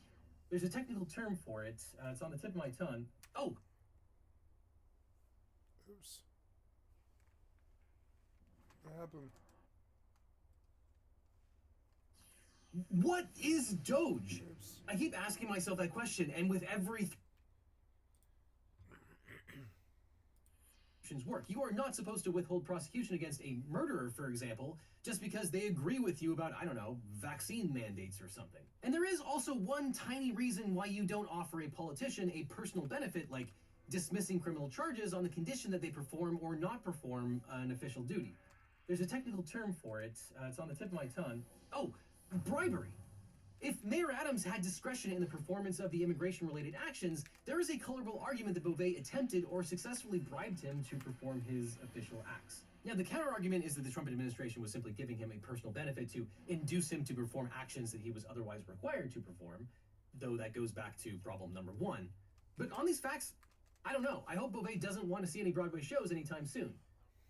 There's a technical term for it. It's on the tip of my tongue. Oh! Oops. What happened? What is Doge? Oops. I keep asking myself that question, and with every work. You are not supposed to withhold prosecution against a murderer, for example, just because they agree with you about, I don't know, vaccine mandates or something. And there is also one tiny reason why you don't offer a politician a personal benefit, like dismissing criminal charges on the condition that they perform or not perform an official duty. There's a technical term for it. It's on the tip of my tongue. Oh, bribery. If Mayor Adams had discretion in the performance of the immigration-related actions, there is a colorable argument that Beauvais attempted or successfully bribed him to perform his official acts. Now, the counter-argument is that the Trump administration was simply giving him a personal benefit to induce him to perform actions that he was otherwise required to perform, though that goes back to problem number one. But on these facts, I don't know. I hope Beauvais doesn't want to see any Broadway shows anytime soon.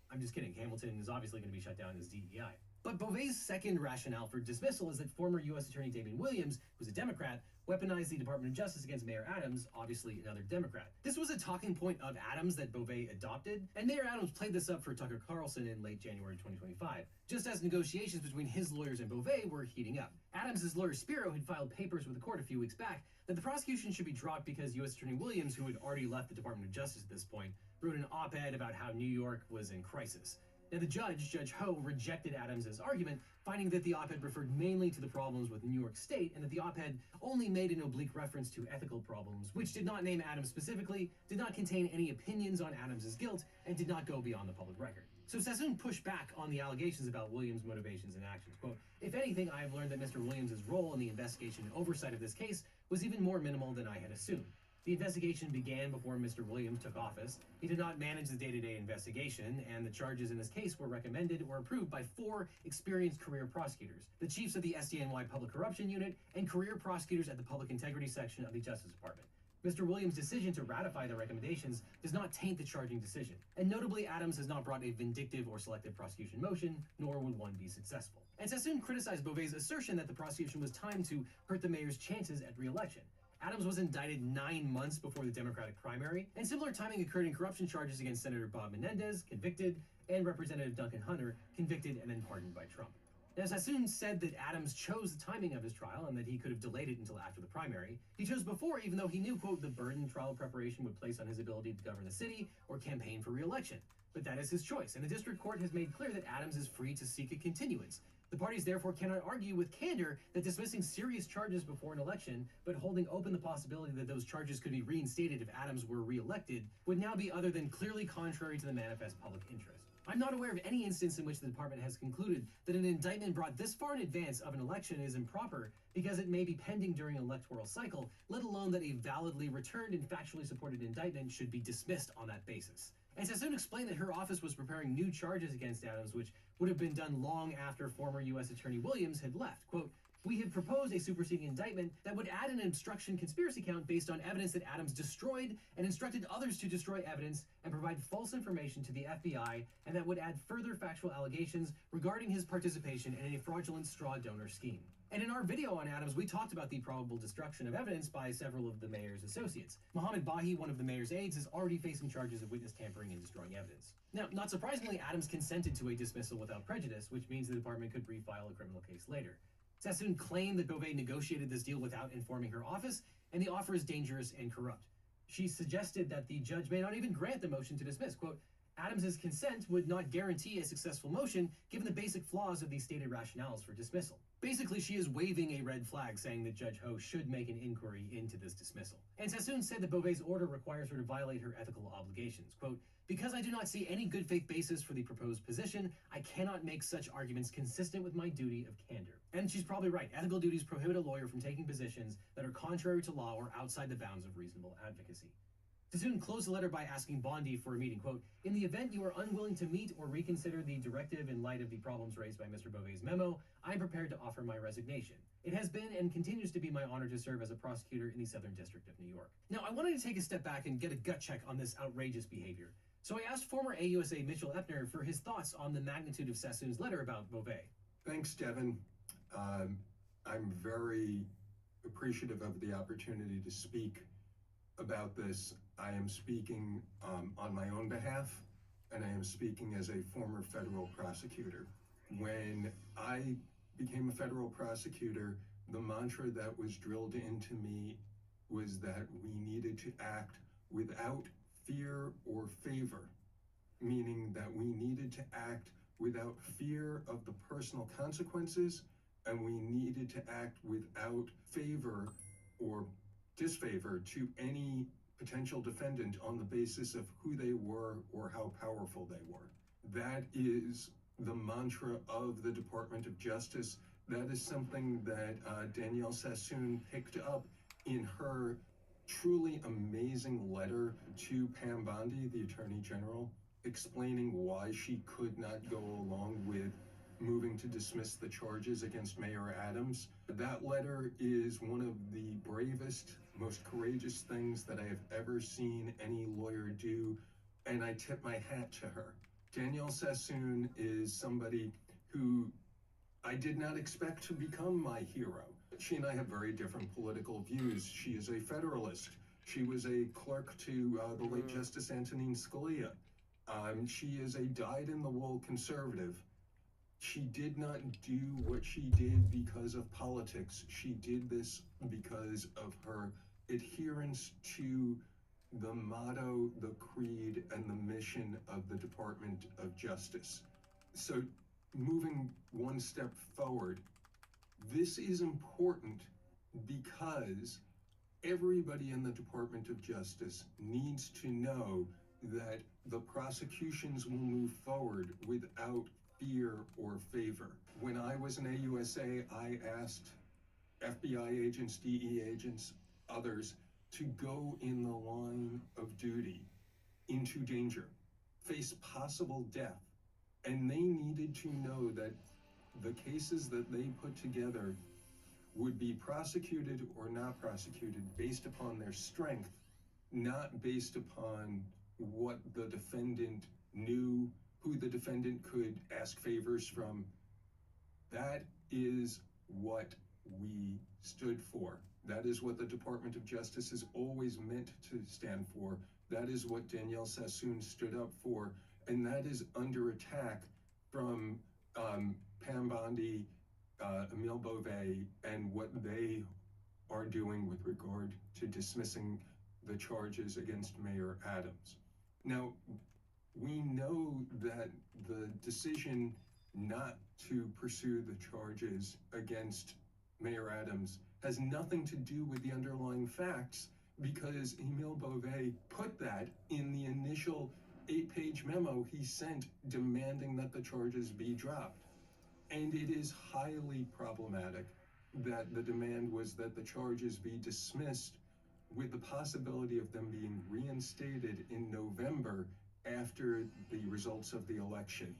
I'm just kidding. Hamilton is obviously going to be shut down as DEI. But Beauvais' second rationale for dismissal is that former U.S. Attorney Damon Williams, who's a Democrat, weaponized the Department of Justice against Mayor Adams, obviously another Democrat. This was a talking point of Adams that Beauvais adopted, and Mayor Adams played this up for Tucker Carlson in late January 2025, just as negotiations between his lawyers and Beauvais were heating up. Adams' lawyer Spiro had filed papers with the court a few weeks back that the prosecution should be dropped because U.S. Attorney Williams, who had already left the Department of Justice at this point, wrote an op-ed about how New York was in crisis. Now, the judge, Judge Ho, rejected Adams' argument, finding that the op-ed referred mainly to the problems with New York State, and that the op-ed only made an oblique reference to ethical problems, which did not name Adams specifically, did not contain any opinions on Adams' guilt, and did not go beyond the public record. So Sassoon pushed back on the allegations about Williams' motivations and actions. Quote, "If anything, I have learned that Mr. Williams' role in the investigation and oversight of this case was even more minimal than I had assumed. The investigation began before Mr. Williams took office. He did not manage the day-to-day investigation, and the charges in this case were recommended or approved by 4 experienced career prosecutors, the chiefs of the SDNY Public Corruption Unit, and career prosecutors at the Public Integrity Section of the Justice Department. Mr. Williams' decision to ratify the recommendations does not taint the charging decision, and notably, Adams has not brought a vindictive or selective prosecution motion, nor would one be successful." And Sassoon criticized Beauvais' assertion that the prosecution was timed to hurt the mayor's chances at re-election. Adams was indicted 9 months before the Democratic primary, and similar timing occurred in corruption charges against Senator Bob Menendez, convicted, and Representative Duncan Hunter, convicted and then pardoned by Trump. Now, Sassoon said that Adams chose the timing of his trial and that he could have delayed it until after the primary. He chose before, even though he knew, quote, the burden trial preparation would place on his ability to govern the city or campaign for re-election. But that is his choice, and the district court has made clear that Adams is free to seek a continuance. The parties therefore cannot argue with candor that dismissing serious charges before an election, but holding open the possibility that those charges could be reinstated if Adams were re-elected, would now be other than clearly contrary to the manifest public interest. I'm not aware of any instance in which the department has concluded that an indictment brought this far in advance of an election is improper because it may be pending during an electoral cycle, let alone that a validly returned and factually supported indictment should be dismissed on that basis. And Sassoon explained that her office was preparing new charges against Adams, which would have been done long after former U.S. Attorney Williams had left. Quote, "We have proposed a superseding indictment that would add an obstruction conspiracy count based on evidence that Adams destroyed and instructed others to destroy evidence and provide false information to the FBI, and that would add further factual allegations regarding his participation in a fraudulent straw donor scheme." And in our video on Adams, we talked about the probable destruction of evidence by several of the mayor's associates. Mohammed Bahi, one of the mayor's aides, is already facing charges of witness tampering and destroying evidence. Now, not surprisingly, Adams consented to a dismissal without prejudice, which means the department could refile a criminal case later. Sassoon claimed that Beauvais negotiated this deal without informing her office, and the offer is dangerous and corrupt. She suggested that the judge may not even grant the motion to dismiss. Quote, Adams's consent would not guarantee a successful motion given the basic flaws of the stated rationales for dismissal. Basically, she is waving a red flag saying that Judge Ho should make an inquiry into this dismissal. And Sassoon said that Beauvais' order requires her to violate her ethical obligations. Quote, because I do not see any good faith basis for the proposed position, I cannot make such arguments consistent with my duty of candor. And she's probably right. Ethical duties prohibit a lawyer from taking positions that are contrary to law or outside the bounds of reasonable advocacy. Sassoon closed the letter by asking Bondi for a meeting. Quote, in the event you are unwilling to meet or reconsider the directive in light of the problems raised by Mr. Beauvais' memo, I am prepared to offer my resignation. It has been and continues to be my honor to serve as a prosecutor in the Southern District of New York. Now, I wanted to take a step back and get a gut check on this outrageous behavior. So I asked former AUSA Mitchell Epner for his thoughts on the magnitude of Sassoon's letter about Beauvais. Thanks, Devin. I'm very appreciative of the opportunity to speak about this. I am speaking on my own behalf, and I am speaking as a former federal prosecutor. When I became a federal prosecutor, the mantra that was drilled into me was that we needed to act without fear or favor, meaning that we needed to act without fear of the personal consequences, and we needed to act without favor or disfavor to any potential defendant on the basis of who they were or how powerful they were. That is the mantra of the Department of Justice. That is something that Danielle Sassoon picked up in her truly amazing letter to Pam Bondi, the Attorney General, explaining why she could not go along with moving to dismiss the charges against Mayor Adams. That letter is one of the bravest, most courageous things that I have ever seen any lawyer do, and I tip my hat to her. Danielle Sassoon is somebody who I did not expect to become my hero. She and I have very different political views. She is a Federalist. She was a clerk to the late Justice Antonin Scalia. She is a dyed-in-the-wool conservative. She did not do what she did because of politics. She did this because of her adherence to the motto, the creed, and the mission of the Department of Justice. So, moving one step forward, this is important because everybody in the Department of Justice needs to know that the prosecutions will move forward without fear or favor. When I was an AUSA, I asked FBI agents, DE agents, others to go in the line of duty into danger, face possible death. And they needed to know that the cases that they put together would be prosecuted or not prosecuted based upon their strength, not based upon what the defendant knew, who the defendant could ask favors from. That is what we stood for. That is what the Department of Justice has always meant to stand for. That is what Danielle Sassoon stood up for. And that is under attack from Pam Bondi, Emile Beauvais, and what they are doing with regard to dismissing the charges against Mayor Adams. Now, we know that the decision not to pursue the charges against Mayor Adams has nothing to do with the underlying facts, because Emile Beauvais put that in the initial 8-page memo he sent demanding that the charges be dropped. And it is highly problematic that the demand was that the charges be dismissed with the possibility of them being reinstated in November after the results of the election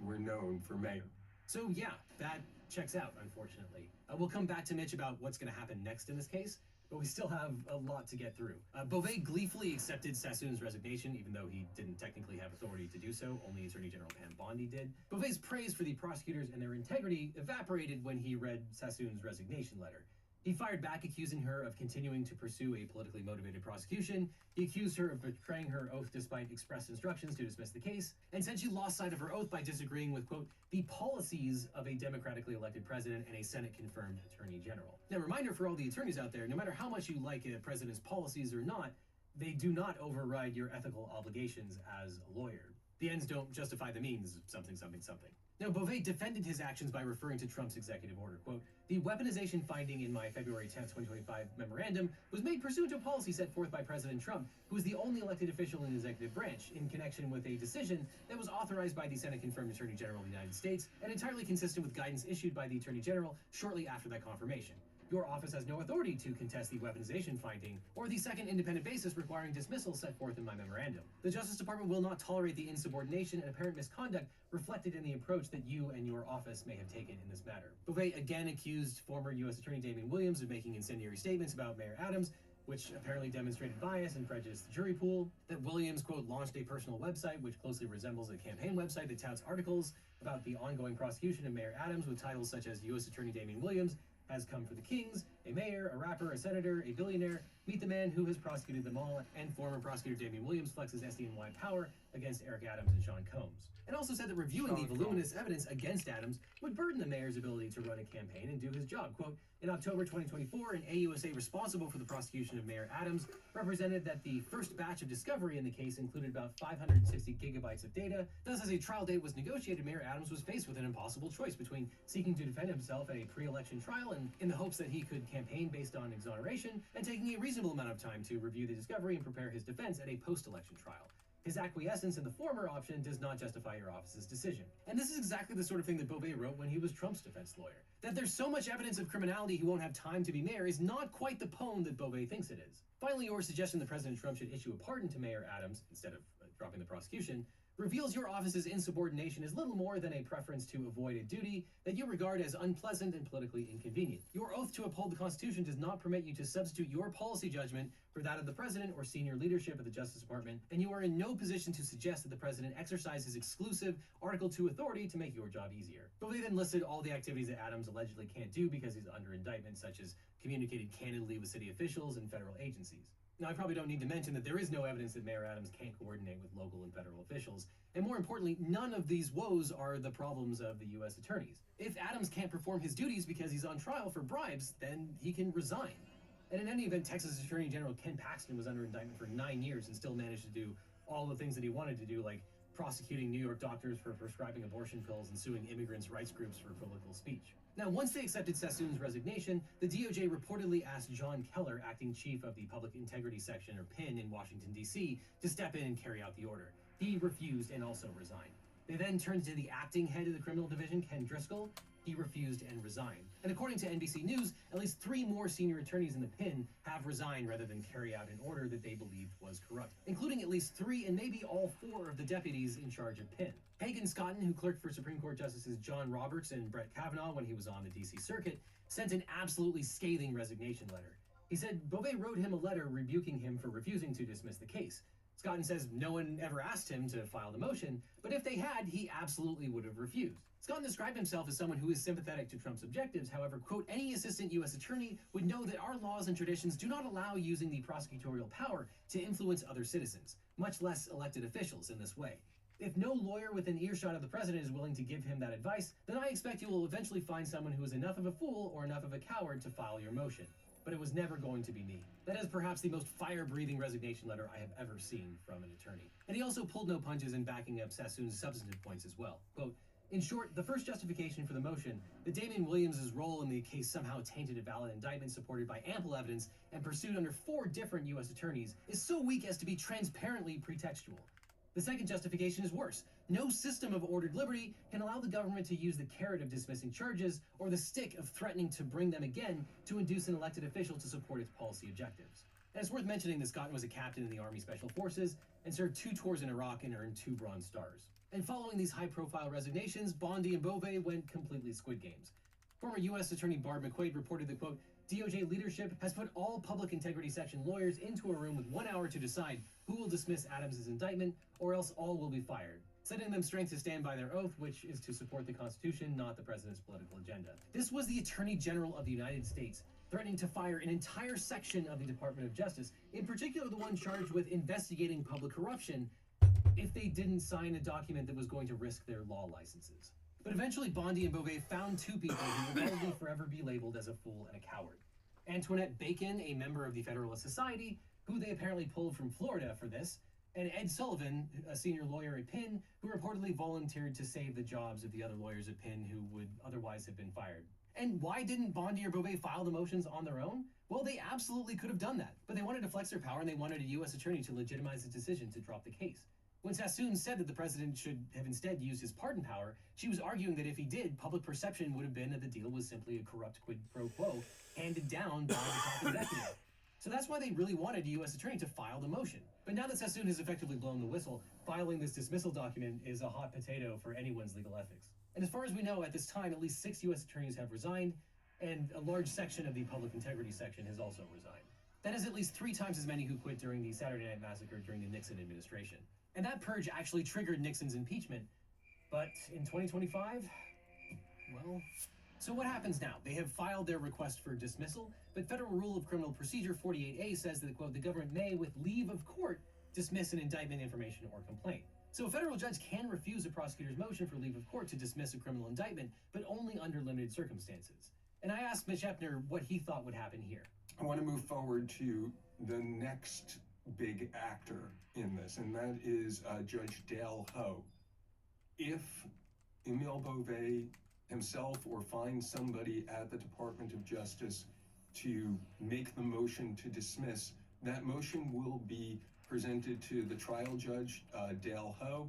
were known for mayor. So yeah, that checks out, unfortunately. We'll come back to Mitch about what's going to happen next in this case, but we still have a lot to get through. Beauvais gleefully accepted Sassoon's resignation, even though he didn't technically have authority to do so. Only Attorney General Pam Bondi did. Beauvais' praise for the prosecutors and their integrity evaporated when he read Sassoon's resignation letter. He fired back, accusing her of continuing to pursue a politically motivated prosecution. He accused her of betraying her oath despite express instructions to dismiss the case, and said she lost sight of her oath by disagreeing with, quote, the policies of a democratically elected president and a Senate-confirmed attorney general. Now, reminder for all the attorneys out there, no matter how much you like a president's policies or not, they do not override your ethical obligations as a lawyer. The ends don't justify the means, something, something, something. Now, Beauvais defended his actions by referring to Trump's executive order. Quote, the weaponization finding in my February 10th, 2025 memorandum was made pursuant to a policy set forth by President Trump, who is the only elected official in the executive branch, in connection with a decision that was authorized by the Senate-confirmed Attorney General of the United States and entirely consistent with guidance issued by the Attorney General shortly after that confirmation. Your office has no authority to contest the weaponization finding or the second independent basis requiring dismissal set forth in my memorandum. The Justice Department will not tolerate the insubordination and apparent misconduct reflected in the approach that you and your office may have taken in this matter. Beauvais again accused former U.S. Attorney Damian Williams of making incendiary statements about Mayor Adams, which apparently demonstrated bias and prejudiced the jury pool. That Williams, quote, launched a personal website which closely resembles a campaign website that touts articles about the ongoing prosecution of Mayor Adams with titles such as U.S. Attorney Damian Williams has come for the Kings, a mayor, a rapper, a senator, a billionaire, meet the man who has prosecuted them all, and former prosecutor Damian Williams flexes SDNY power against Eric Adams and Sean Combs. And also said that reviewing the voluminous evidence against Adams would burden the mayor's ability to run a campaign and do his job. Quote, in October 2024, an AUSA responsible for the prosecution of Mayor Adams represented that the first batch of discovery in the case included about 560 gigabytes of data. Thus, as a trial date was negotiated, Mayor Adams was faced with an impossible choice between seeking to defend himself at a pre-election trial and in the hopes that he could campaign based on exoneration, and taking a reasonable amount of time to review the discovery and prepare his defense at a post-election trial. His acquiescence in the former option does not justify your office's decision. And this is exactly the sort of thing that Beauvais wrote when he was Trump's defense lawyer. That there's so much evidence of criminality he won't have time to be mayor is not quite the poem that Beauvais thinks it is. Finally, your suggestion that President Trump should issue a pardon to Mayor Adams, instead of dropping the prosecution, reveals your office's insubordination is little more than a preference to avoid a duty that you regard as unpleasant and politically inconvenient. Your oath to uphold the Constitution does not permit you to substitute your policy judgment for that of the President or senior leadership of the Justice Department, and you are in no position to suggest that the President exercise his exclusive Article 2 authority to make your job easier. Beauvais then listed all the activities that Adams allegedly can't do because he's under indictment, such as communicated candidly with city officials and federal agencies. Now, I probably don't need to mention that there is no evidence that Mayor Adams can't coordinate with local and federal officials. And more importantly, none of these woes are the problems of the U.S. attorneys. If Adams can't perform his duties because he's on trial for bribes, then he can resign. And in any event, Texas Attorney General Ken Paxton was under indictment for 9 years and still managed to do all the things that he wanted to do, like prosecuting New York doctors for prescribing abortion pills and suing immigrants' rights groups for political speech. Now, once they accepted Sassoon's resignation, the DOJ reportedly asked John Keller, acting chief of the Public Integrity Section, or PIN, in Washington, D.C., to step in and carry out the order. He refused and also resigned. They then turned to the acting head of the criminal division, Ken Driscoll. He refused and resigned. And according to NBC News, at least 3 more senior attorneys in the PIN have resigned rather than carry out an order that they believed was corrupt, including at least 3 and maybe all 4 of the deputies in charge of PIN. Hagan Scotton, who clerked for Supreme Court Justices John Roberts and Brett Kavanaugh when he was on the D.C. Circuit, sent an absolutely scathing resignation letter. He said Beauvais wrote him a letter rebuking him for refusing to dismiss the case. Scotton says no one ever asked him to file the motion, but if they had, he absolutely would have refused. Scotton described himself as someone who is sympathetic to Trump's objectives. However, quote, any assistant U.S. attorney would know that our laws and traditions do not allow using the prosecutorial power to influence other citizens, much less elected officials, in this way. If no lawyer within earshot of the president is willing to give him that advice, then I expect you will eventually find someone who is enough of a fool or enough of a coward to file your motion. But it was never going to be me. That is perhaps the most fire-breathing resignation letter I have ever seen from an attorney. And he also pulled no punches in backing up Sassoon's substantive points as well. Quote, in short, the first justification for the motion, that Damian Williams' role in the case somehow tainted a valid indictment supported by ample evidence and pursued under 4 different U.S. attorneys, is so weak as to be transparently pretextual. The second justification is worse. No system of ordered liberty can allow the government to use the carrot of dismissing charges or the stick of threatening to bring them again to induce an elected official to support its policy objectives. And it's worth mentioning that Scotton was a captain in the Army Special Forces and served 2 tours in Iraq and earned 2 Bronze Stars. And following these high-profile resignations, Bondi and Beauvais went completely Squid Games. Former U.S. Attorney Barb McQuaid reported that, quote, DOJ leadership has put all Public Integrity Section lawyers into a room with 1 hour to decide who will dismiss Adams' indictment, or else all will be fired, setting them strength to stand by their oath, which is to support the Constitution, not the president's political agenda. This was the Attorney General of the United States threatening to fire an entire section of the Department of Justice, in particular the one charged with investigating public corruption, if they didn't sign a document that was going to risk their law licenses. But eventually Bondi and Beauvais found two people who will probably forever be labeled as a fool and a coward. Antoinette Bacon, a member of the Federalist Society, who they apparently pulled from Florida for this, and Ed Sullivan, a senior lawyer at Penn, who reportedly volunteered to save the jobs of the other lawyers at Penn who would otherwise have been fired. And why didn't Bondi or Beauvais file the motions on their own? Well, they absolutely could have done that, but they wanted to flex their power and they wanted a U.S. attorney to legitimize the decision to drop the case. When Sassoon said that the president should have instead used his pardon power, she was arguing that if he did, public perception would have been that the deal was simply a corrupt quid pro quo handed down by the top executive. So that's why they really wanted a U.S. attorney to file the motion. But now that Sassoon has effectively blown the whistle, filing this dismissal document is a hot potato for anyone's legal ethics. And as far as we know, at this time, at least 6 U.S. attorneys have resigned, and a large section of the public integrity section has also resigned. That is at least 3 times as many who quit during the Saturday Night Massacre during the Nixon administration. And that purge actually triggered Nixon's impeachment. But in 2025, well... So what happens now? They have filed their request for dismissal, but Federal Rule of Criminal Procedure 48A says that, quote, the government may, with leave of court, dismiss an indictment, information, or complaint. So a federal judge can refuse a prosecutor's motion for leave of court to dismiss a criminal indictment, but only under limited circumstances. And I asked Mitch Epner what he thought would happen here. I want to move forward to the next big actor in this, and that is Judge Dale Ho. If Emile Beauvais himself or find somebody at the Department of Justice to make the motion to dismiss, that motion will be presented to the trial judge, Dale Ho.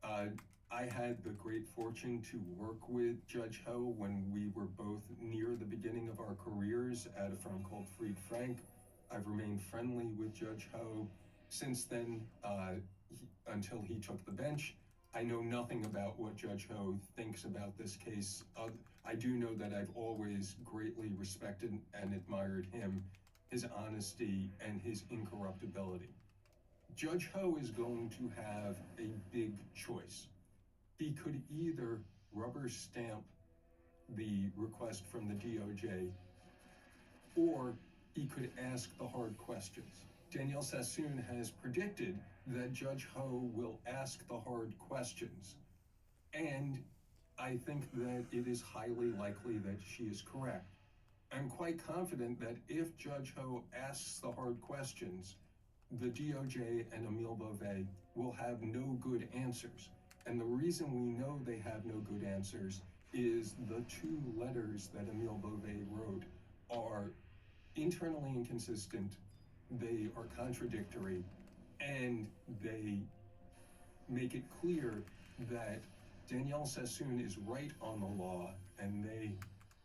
I had the great fortune to work with Judge Ho when we were both near the beginning of our careers at a firm called Fried Frank. I've remained friendly with Judge Ho since then, until he took the bench. I know nothing about what Judge Ho thinks about this case. I do know that I've always greatly respected and admired him, his honesty, and his incorruptibility. Judge Ho is going to have a big choice. He could either rubber stamp the request from the DOJ, or he could ask the hard questions. Danielle Sassoon has predicted that Judge Ho will ask the hard questions, and I think that it is highly likely that she is correct. I'm quite confident that if Judge Ho asks the hard questions, the DOJ and Emile Beauvais will have no good answers. And the reason we know they have no good answers is the 2 letters that Emile Beauvais wrote are internally inconsistent, they are contradictory, and they make it clear that Danielle Sassoon is right on the law and they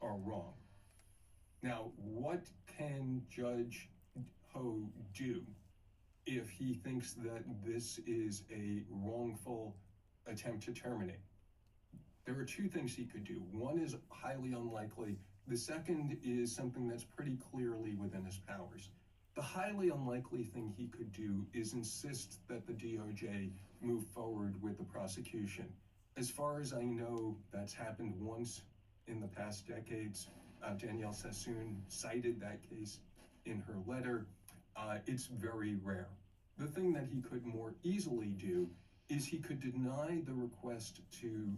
are wrong. Now, what can Judge Ho do if he thinks that this is a wrongful attempt to terminate? There are 2 things he could do. One is highly unlikely. The second is something that's pretty clearly within his powers. The highly unlikely thing he could do is insist that the DOJ move forward with the prosecution. As far as I know, that's happened once in the past decades. Danielle Sassoon cited that case in her letter. It's very rare. The thing that he could more easily do is he could deny the request to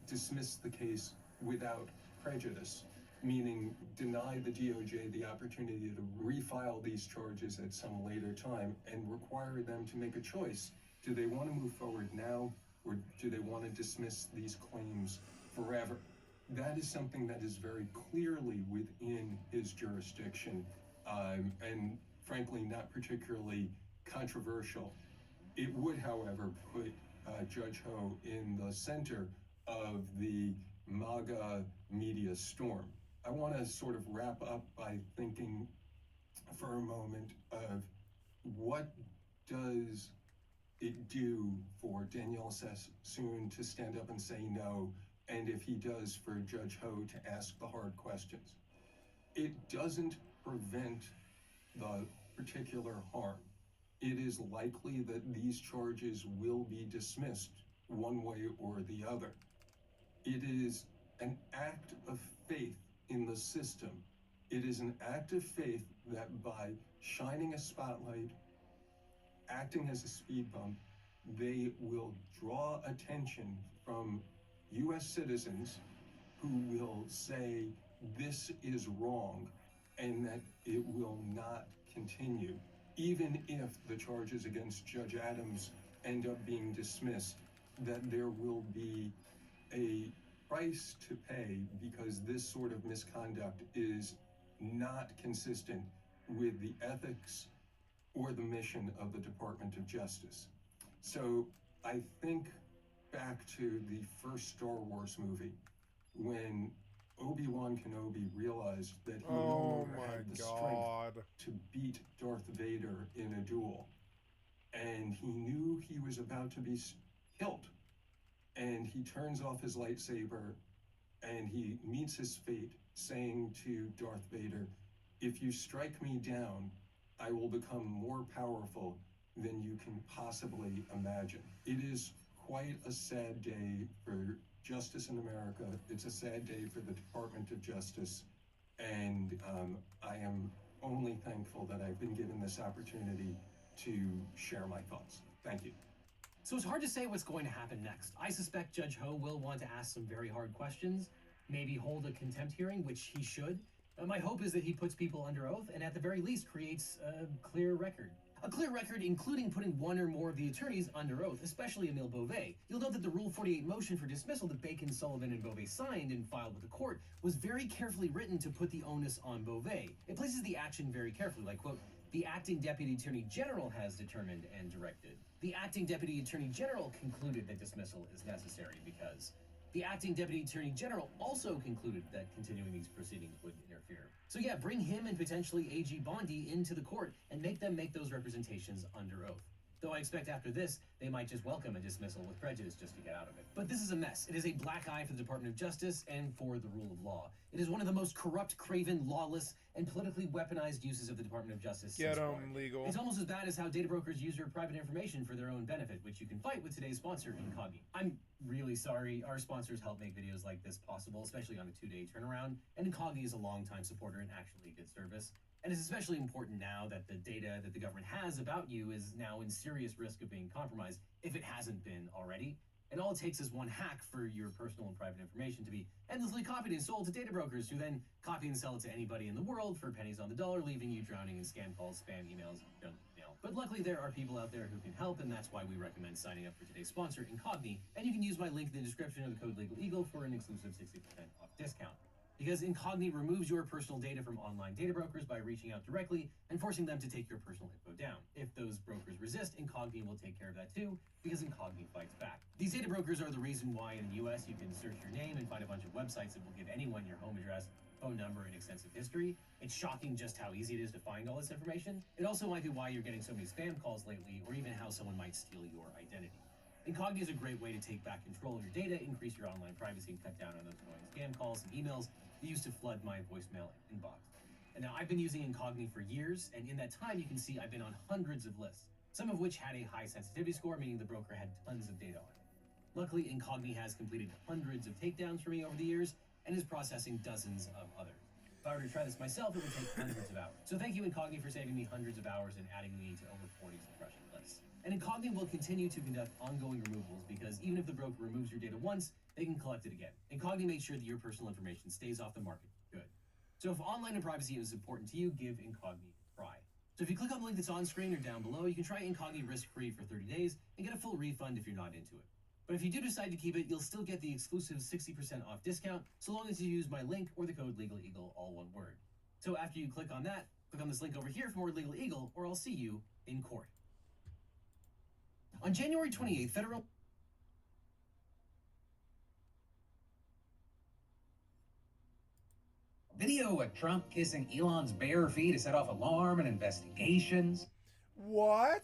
dismiss the case without prejudice, meaning deny the DOJ the opportunity to refile these charges at some later time and require them to make a choice. Do they want to move forward now, or do they want to dismiss these claims forever? That is something that is very clearly within his jurisdiction, and frankly not particularly controversial. It would, however, put Judge Ho in the center of the MAGA media storm. I want to sort of wrap up by thinking for a moment of what does it do for Danielle Sassoon to stand up and say no, and if he does, for Judge Ho to ask the hard questions. It doesn't prevent the particular harm. It is likely that these charges will be dismissed one way or the other. It is an act of faith in the system It is an act of faith that by shining a spotlight, acting as a speed bump, they will draw attention from U.S. citizens who will say this is wrong and that it will not continue. Even if the charges against Judge Adams end up being dismissed, that there will be a price to pay because this sort of misconduct is not consistent with the ethics or the mission of the Department of Justice. So I think back to the first Star Wars movie when Obi-Wan Kenobi realized that he no longer had the strength to beat Darth Vader in a duel. And he knew he was about to be killed. And he turns off his lightsaber and he meets his fate, saying to Darth Vader, "If you strike me down, I will become more powerful than you can possibly imagine." It is quite a sad day for justice in America. It's a sad day for the Department of Justice. And I am only thankful that I've been given this opportunity to share my thoughts. Thank you. So it's hard to say what's going to happen next. I suspect Judge Ho will want to ask some very hard questions, maybe hold a contempt hearing, which he should. My hope is that he puts people under oath and at the very least creates a clear record. A clear record including putting one or more of the attorneys under oath, especially Emile Beauvais. You'll note that the Rule 48 motion for dismissal that Bacon, Sullivan, and Beauvais signed and filed with the court was very carefully written to put the onus on Beauvais. It places the action very carefully, like, quote, "The acting Deputy Attorney General has determined and directed." The acting Deputy Attorney General concluded that dismissal is necessary because the acting Deputy Attorney General also concluded that continuing these proceedings would interfere. So yeah, bring him and potentially AG Bondi into the court and make them make those representations under oath. Though I expect after this, they might just welcome a dismissal with prejudice just to get out of it. But this is a mess. It is a black eye for the Department of Justice and for the rule of law. It is one of the most corrupt, craven, lawless, and politically weaponized uses of the Department of Justice. Get them legal. It's almost as bad as how data brokers use your private information for their own benefit, which you can fight with today's sponsor, Incogni. I'm really sorry. Our sponsors help make videos like this possible, especially on a 2-day turnaround. And Incogni is a longtime supporter and actually a good service. And it's especially important now that the data that the government has about you is now in serious risk of being compromised, if it hasn't been already. And all it takes is one hack for your personal and private information to be endlessly copied and sold to data brokers who then copy and sell it to anybody in the world for pennies on the dollar, leaving you drowning in scam calls, spam emails, junk mail. But luckily there are people out there who can help, and that's why we recommend signing up for today's sponsor, Incogni. And you can use my link in the description of the code LegalEagle for an exclusive 60% off discount. Because Incogni removes your personal data from online data brokers by reaching out directly and forcing them to take your personal info down. If those brokers resist, Incogni will take care of that too, because Incogni fights back. These data brokers are the reason why in the US you can search your name and find a bunch of websites that will give anyone your home address, phone number, and extensive history. It's shocking just how easy it is to find all this information. It also might be why you're getting so many spam calls lately, or even how someone might steal your identity. Incogni is a great way to take back control of your data, increase your online privacy, and cut down on those annoying scam calls and emails that used to flood my voicemail inbox. And now I've been using Incogni for years, and in that time you can see I've been on hundreds of lists, some of which had a high sensitivity score, meaning the broker had tons of data on it. Luckily, Incogni has completed hundreds of takedowns for me over the years and is processing dozens of others. If I were to try this myself, it would take hundreds of hours. So thank you, Incogni, for saving me hundreds of hours and adding me to over 40 suppression lists. And Incogni will continue to conduct ongoing removals because even if the broker removes your data once, they can collect it again. Incogni makes sure that your personal information stays off the market. Good. So if online and privacy is important to you, give Incogni a try. So if you click on the link that's on screen or down below, you can try Incogni risk-free for 30 days and get a full refund if you're not into it. But if you do decide to keep it, you'll still get the exclusive 60% off discount so long as you use my link or the code LegalEagle, all one word. So after you click on that, click on this link over here for more Legal Eagle, or I'll see you in court. On January 28th, federal... Video of Trump kissing Elon's bare feet to set off alarm and investigations. What?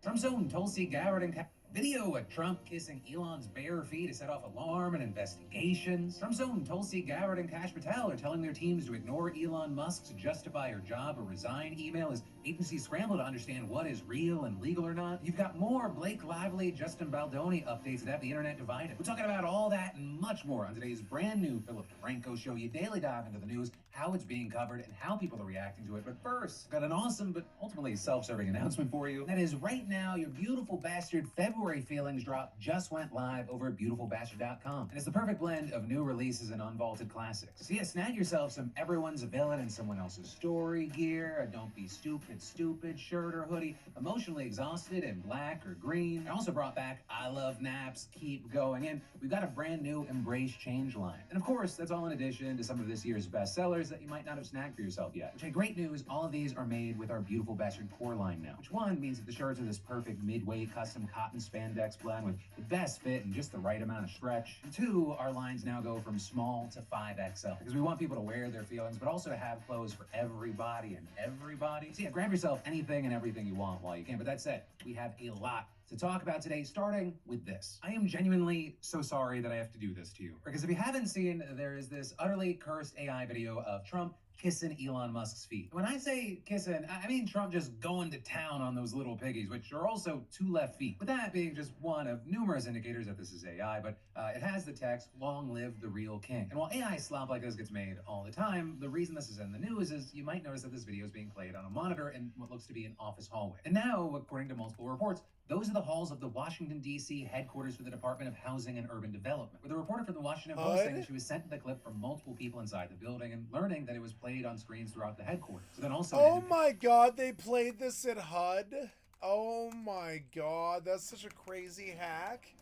Trump's own Tulsi Gabbard and Video of Trump kissing Elon's bare feet to set off alarm and investigations. Trump's own Tulsi Gabbard and Kash Patel are telling their teams to ignore Elon Musk's justify your job or resign email as agencies scramble to understand what is real and legal or not. You've got more Blake Lively, Justin Baldoni updates that have the internet divided. We're talking about all that and much more on today's brand new Philip DeFranco show. You daily dive into the news, how it's being covered, and how people are reacting to it. But first, got an awesome but ultimately self-serving announcement for you. That is, right now, your Beautiful Bastard February Feelings drop just went live over at beautifulbastard.com. And it's the perfect blend of new releases and unvaulted classics. So yeah, snag yourself some Everyone's a Villain in Someone Else's Story gear, a Don't Be Stupid shirt or hoodie, Emotionally Exhausted in black or green. I also brought back I Love Naps, Keep Going, and we've got a brand new Embrace Change line. And of course, that's all in addition to some of this year's bestsellers that you might not have snagged for yourself yet. Which, hey, great news, all of these are made with our Beautiful Bastard core line now. Which one means that the shirts are this perfect mid-weight custom cotton spandex blend with the best fit and just the right amount of stretch. And two, our lines now go from small to 5XL because we want people to wear their feelings, but also to have clothes for everybody and everybody. So yeah, grab yourself anything and everything you want while you can. But that said, we have a lot to talk about today, starting with this. I am genuinely so sorry that I have to do this to you. Because if you haven't seen, there is this utterly cursed AI video of Trump kissing Elon Musk's feet. When I say kissing, I mean Trump just going to town on those little piggies, which are also two left feet. With that being just one of numerous indicators that this is AI, but it has the text, "Long live the real king." And while AI slop like this gets made all the time, the reason this is in the news is you might notice that this video is being played on a monitor in what looks to be an office hallway. And now, according to multiple reports, those are the halls of the Washington, D.C. headquarters for the Department of Housing and Urban Development, with a reporter from the Washington Post saying that she was sent the clip from multiple people inside the building and learning that it was played on screens throughout the headquarters. So then also, oh my God, they played this at HUD? Oh my God, that's such a crazy hack.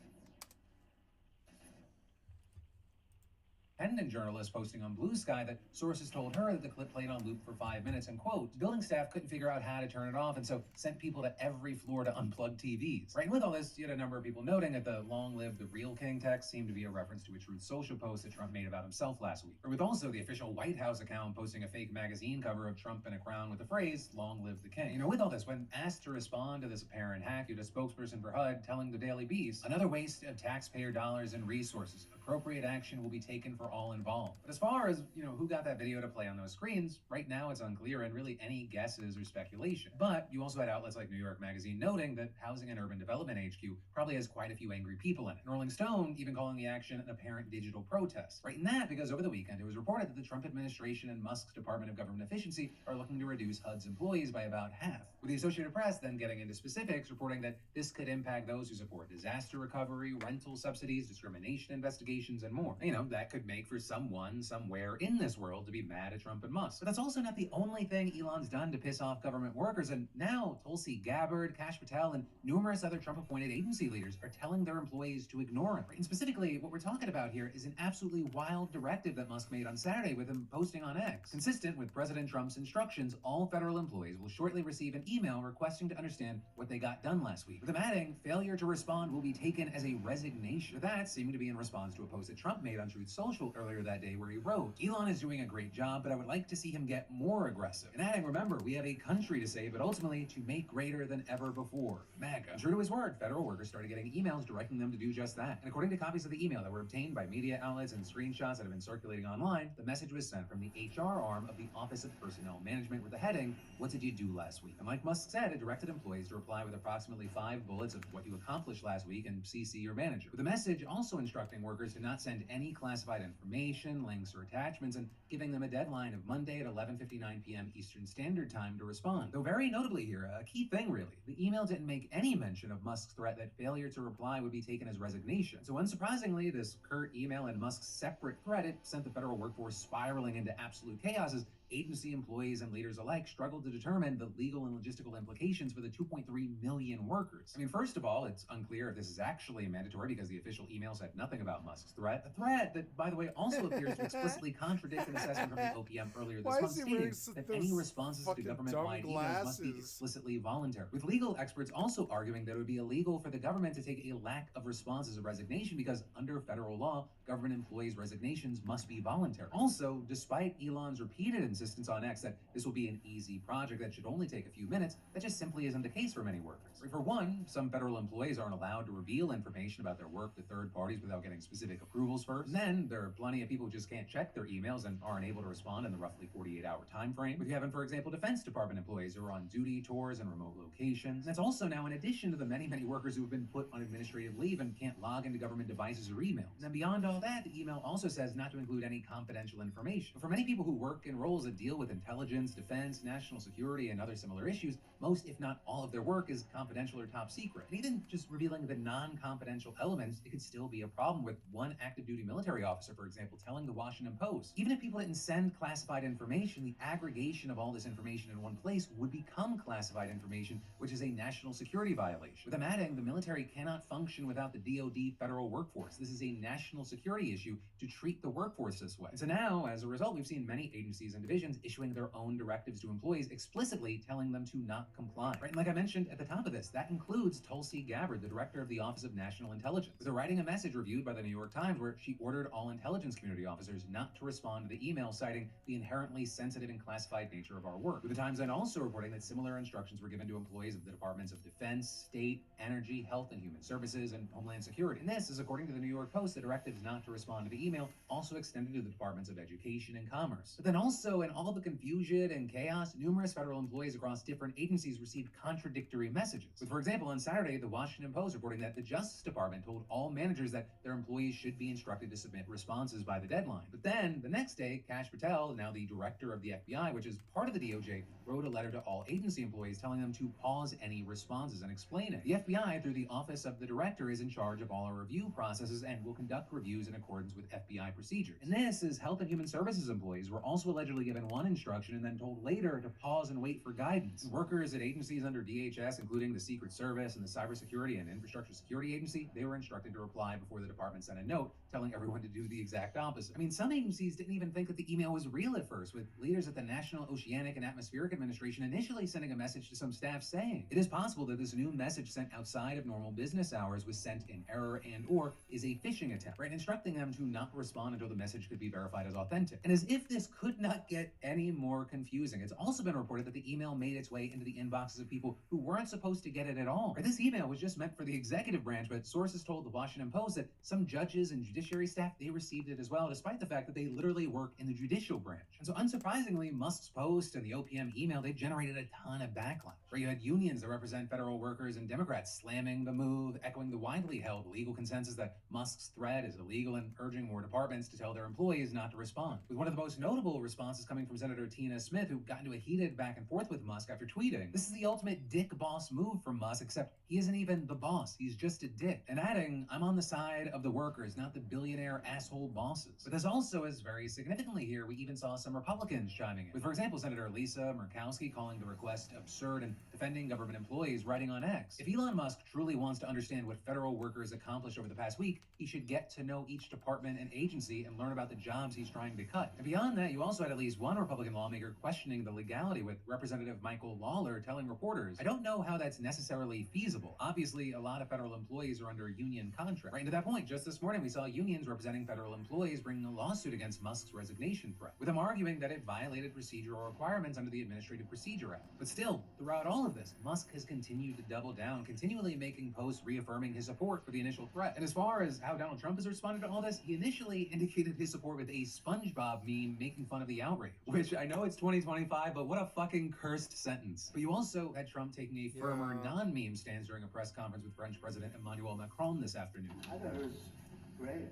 Independent journalist posting on Blue Sky that sources told her that the clip played on loop for 5 minutes and, quote, building staff couldn't figure out how to turn it off and so sent people to every floor to unplug TVs. Right, and with all this, you had a number of people noting that the "Long live the real king" text seemed to be a reference to a Truth Social post that Trump made about himself last week. Or with also the official White House account posting a fake magazine cover of Trump in a crown with the phrase, "Long live the king." You know, with all this, when asked to respond to this apparent hack, you had a spokesperson for HUD telling the Daily Beast, "Another waste of taxpayer dollars and resources. Appropriate action will be taken for all involved." But as far as, who got that video to play on those screens, right now it's unclear and really any guesses or speculation. But you also had outlets like New York Magazine noting that Housing and Urban Development HQ probably has quite a few angry people in it. And Rolling Stone even calling the action an apparent digital protest. Right, and that because over the weekend it was reported that the Trump administration and Musk's Department of Government Efficiency are looking to reduce HUD's employees by about half. With the Associated Press then getting into specifics, reporting that this could impact those who support disaster recovery, rental subsidies, discrimination investigations, and more. That could make for someone somewhere in this world to be mad at Trump and Musk. But that's also not the only thing Elon's done to piss off government workers, and now Tulsi Gabbard, Kash Patel, and numerous other Trump-appointed agency leaders are telling their employees to ignore him. And specifically, what we're talking about here is an absolutely wild directive that Musk made on Saturday with him posting on X. Consistent with President Trump's instructions, all federal employees will shortly receive an email requesting to understand what they got done last week. With him adding, failure to respond will be taken as a resignation. With that seeming to be in response to a post that Trump made on Truth Social earlier that day where he wrote, "Elon is doing a great job, but I would like to see him get more aggressive." And adding, remember, we have a country to save, but ultimately to make greater than ever before. MAGA. True to his word, federal workers started getting emails directing them to do just that. And according to copies of the email that were obtained by media outlets and screenshots that have been circulating online, the message was sent from the HR arm of the Office of Personnel Management with the heading, "What did you do last week?" And like Musk said, it directed employees to reply with approximately 5 bullets of what you accomplished last week and CC your manager. With the message also instructing workers to not send any classified information, links, or attachments, and giving them a deadline of Monday at 11:59 p.m. Eastern Standard Time to respond. Though very notably here, a key thing really, the email didn't make any mention of Musk's threat that failure to reply would be taken as resignation. So unsurprisingly, this curt email and Musk's separate threat, it sent the federal workforce spiraling into absolute chaos as agency employees and leaders alike struggled to determine the legal and logistical implications for the 2.3 million workers. I mean, first of all, it's unclear if this is actually mandatory because the official email said nothing about Musk's threat. A threat that, by the way, also appears to explicitly contradict an assessment from the OPM earlier this month stating that any responses to government-wide emails must be explicitly voluntary. With legal experts also arguing that it would be illegal for the government to take a lack of response as a resignation because under federal law, government employees' resignations must be voluntary. Also, despite Elon's repeated insistence on X that this will be an easy project that should only take a few minutes, that just simply isn't the case for many workers. For one, some federal employees aren't allowed to reveal information about their work to third parties without getting specific approvals first. And then there are plenty of people who just can't check their emails and aren't able to respond in the roughly 48-hour time frame. With you having, for example, Defense Department employees who are on duty, tours, and remote locations. And that's also now in addition to the many workers who have been put on administrative leave and can't log into government devices or emails. And then beyond all that, the email also says not to include any confidential information. But for many people who work in roles that deal with intelligence, defense, national security, and other similar issues, most, if not all of their work is confidential or top secret. And even just revealing the non-confidential elements, it could still be a problem, with one active duty military officer, for example, telling the Washington Post, even if people didn't send classified information, the aggregation of all this information in one place would become classified information, which is a national security violation. With them adding, the military cannot function without the DoD federal workforce. This is a national security issue to treat the workforce this way. And so now, as a result, we've seen many agencies and divisions issuing their own directives to employees, explicitly telling them to not comply. Right? And like I mentioned at the top of this, that includes Tulsi Gabbard, the director of the Office of National Intelligence, with her writing a message reviewed by the New York Times where she ordered all intelligence community officers not to respond to the email, citing the inherently sensitive and classified nature of our work. With the Times then also reporting that similar instructions were given to employees of the Departments of Defense, State, Energy, Health and Human Services, and Homeland Security. And this is according to the New York Post. The directives not to respond to the email also extended to the Departments of Education and Commerce. But then also, in all the confusion and chaos, numerous federal employees across different agencies received contradictory messages. With, for example, on Saturday, the Washington Post reporting that the Justice Department told all managers that their employees should be instructed to submit responses by the deadline. But then, the next day, Kash Patel, now the director of the FBI, which is part of the DOJ, wrote a letter to all agency employees telling them to pause any responses and explain it. The FBI, through the Office of the Director, is in charge of all our review processes and will conduct reviews in accordance with FBI procedures. And this is Health and Human Services employees were also allegedly given one instruction and then told later to pause and wait for guidance. Workers at agencies under DHS, including the Secret Service and the Cybersecurity and Infrastructure Security Agency, they were instructed to reply before the department sent a note telling everyone to do the exact opposite. I mean, some agencies didn't even think that the email was real at first, with leaders at the National Oceanic and Atmospheric Administration initially sending a message to some staff saying, "It is possible that this new message sent outside of normal business hours was sent in error and or is a phishing attempt," right? Instructing them to not respond until the message could be verified as authentic. And as if this could not get any more confusing, it's also been reported that the email made its way into the inboxes of people who weren't supposed to get it at all. Right? This email was just meant for the executive branch, but sources told the Washington Post that some judges and judiciary staff, they received it as well, despite the fact that they literally work in the judicial branch. And so unsurprisingly, Musk's post and the OPM email, they generated a ton of backlash. Where you had unions that represent federal workers and Democrats slamming the move, echoing the widely held legal consensus that Musk's threat is illegal and urging more departments to tell their employees not to respond. With one of the most notable responses coming from Senator Tina Smith, who got into a heated back and forth with Musk after tweeting, "This is the ultimate dick boss move from Musk, except he isn't even the boss, he's just a dick." And adding, "I'm on the side of the workers, not the billionaire asshole bosses." But this also is very significantly here, we even saw some Republicans chiming in. With, for example, Senator Lisa Murkowski calling the request absurd and defending government employees, writing on X, "If Elon Musk truly wants to understand what federal workers accomplished over the past week, he should get to know each department and agency and learn about the jobs he's trying to cut." And beyond that, you also had at least one Republican lawmaker questioning the legality, with Representative Michael Lawler telling reporters, "I don't know how that's necessarily feasible. Obviously, a lot of federal employees are under union contract." Right, and to that point, just this morning, we saw unions representing federal employees bringing a lawsuit against Musk's resignation threat, with them arguing that it violated procedural requirements under the Administrative Procedure Act. But still, throughout all of this, Musk has continued to double down, continually making posts reaffirming his support for the initial threat. And as far as how Donald Trump has responded to all this, he initially indicated his support with a SpongeBob meme making fun of the outrage, which I know it's 2025, but what a fucking cursed sentence. But you also had Trump taking a firmer non-meme stance during a press conference with French President Emmanuel Macron this afternoon. I thought it was great,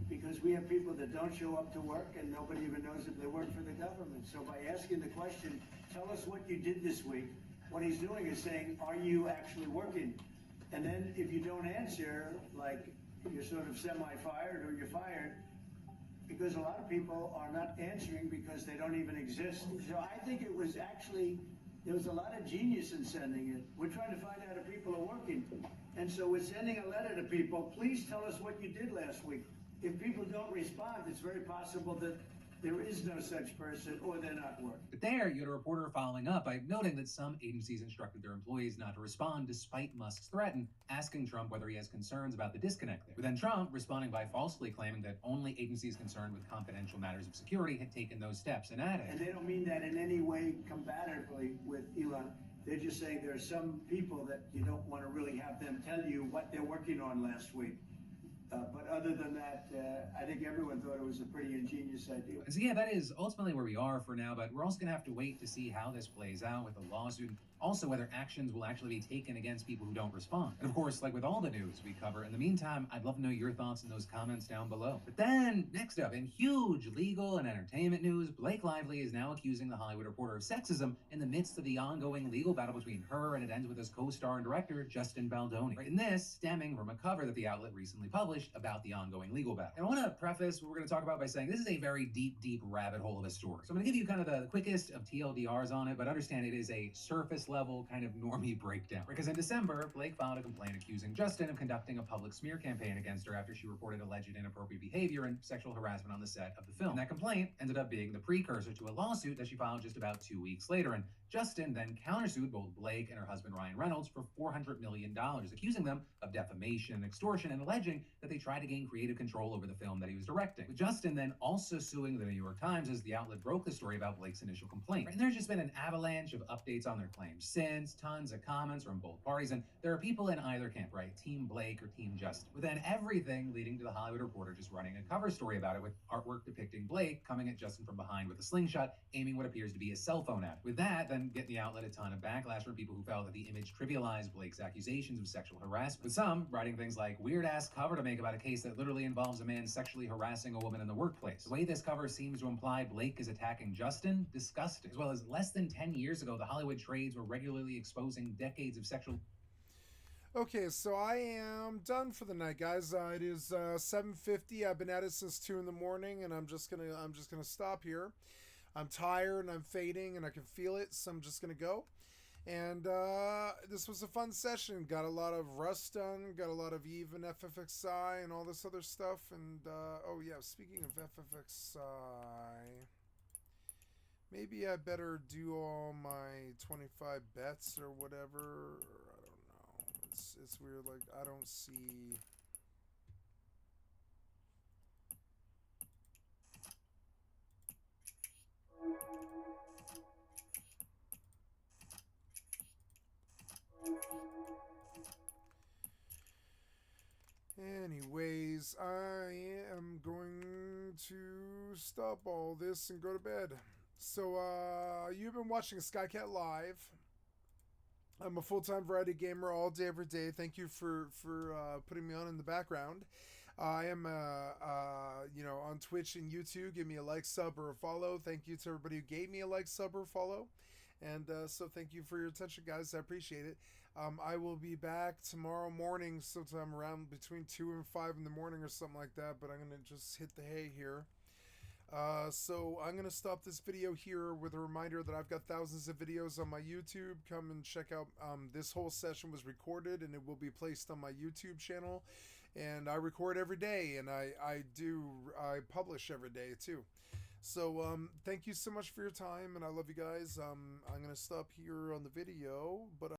because we have people that don't show up to work and nobody even knows if they work for the government. So by asking the question, "Tell us what you did this week," what he's doing is saying, "Are you actually working?" And then if you don't answer, like you're sort of semi-fired or you're fired, because a lot of people are not answering because they don't even exist. So I think it was actually, there was a lot of genius in sending it. We're trying to find out if people are working. And so we're sending a letter to people, "Please tell us what you did last week." If people don't respond, it's very possible that There is no such person, or they're not working. But there, you had a reporter following up by noting that some agencies instructed their employees not to respond despite Musk's threat and asking Trump whether he has concerns about the disconnect there. But then Trump responding by falsely claiming that only agencies concerned with confidential matters of security had taken those steps and adding. And they don't mean that in any way combatively with Elon. They're just saying there are some people that you don't want to really have them tell you what they're working on last week. But other than that, I think everyone thought it was a pretty ingenious idea. So yeah, that is ultimately where we are for now, but we're also going to have to wait to see how this plays out with the lawsuit, and also whether actions will actually be taken against people who don't respond. And of course, like with all the news we cover, in the meantime, I'd love to know your thoughts in those comments down below. But then, next up, in huge legal and entertainment news, Blake Lively is now accusing The Hollywood Reporter of sexism in the midst of the ongoing legal battle between her, and it ends with his co-star and director, Justin Baldoni. And this stemming from a cover that the outlet recently published about the ongoing legal battle. And I want to preface what we're going to talk about by saying this is a very deep rabbit hole of a story. So I'm going to give you kind of the quickest of TLDRs on it, but understand it is a surface level kind of normie breakdown. Because in December, Blake filed a complaint accusing Justin of conducting a public smear campaign against her after she reported alleged inappropriate behavior and sexual harassment on the set of the film. And that complaint ended up being the precursor to a lawsuit that she filed just about 2 weeks later. And Justin then countersued both Blake and her husband Ryan Reynolds for $400 million, accusing them of defamation and extortion and alleging that they tried to gain creative control over the film that he was directing. With Justin then also suing the New York Times as the outlet broke the story about Blake's initial complaint. And there's just been an avalanche of updates on their claims since, tons of comments from both parties, and there are people in either camp, right? Team Blake or Team Justin. With then everything leading to The Hollywood Reporter just running a cover story about it with artwork depicting Blake coming at Justin from behind with a slingshot, aiming what appears to be a cell phone at. With that, then get the outlet a ton of backlash from people who felt that the image trivialized Blake's accusations of sexual harassment, with some writing things like, weird ass cover to make about a case that literally involves a man sexually harassing a woman in the workplace. The way this cover seems to imply Blake is attacking Justin, disgusting. As well as less than 10 years ago, the Hollywood trades were regularly exposing decades of sexual... Okay, so I am done for the night, guys. It is 7:50. I've been at it since 2 in the morning, and I'm just gonna stop here. I'm tired and I'm fading and I can feel it, so I'm just gonna go. And this was a fun session. Got a lot of Rust done, got a lot of Eve and FFXI and all this other stuff. And oh yeah, speaking of FFXI, maybe I better do all my 25 bets or whatever. I don't know. It's weird. Like I don't see. Anyways, I am going to stop all this and go to bed. So, you've been watching Skycatlive. I'm a full-time variety gamer all day, every day. Thank you for putting me on in the background. I am, on Twitch and YouTube. Give me a like, sub, or a follow. Thank you to everybody who gave me a like, sub, or follow. And so thank you for your attention, guys. I appreciate it. I will be back tomorrow morning sometime around between 2 and 5 in the morning or something like that. But I'm going to just hit the hay here. So I'm going to stop this video here with a reminder that I've got thousands of videos on my YouTube. Come and check out, this whole session was recorded and it will be placed on my YouTube channel. And I record every day, and I publish every day too. So thank you so much for your time, and I love you guys. I'm going to stop here on the video, but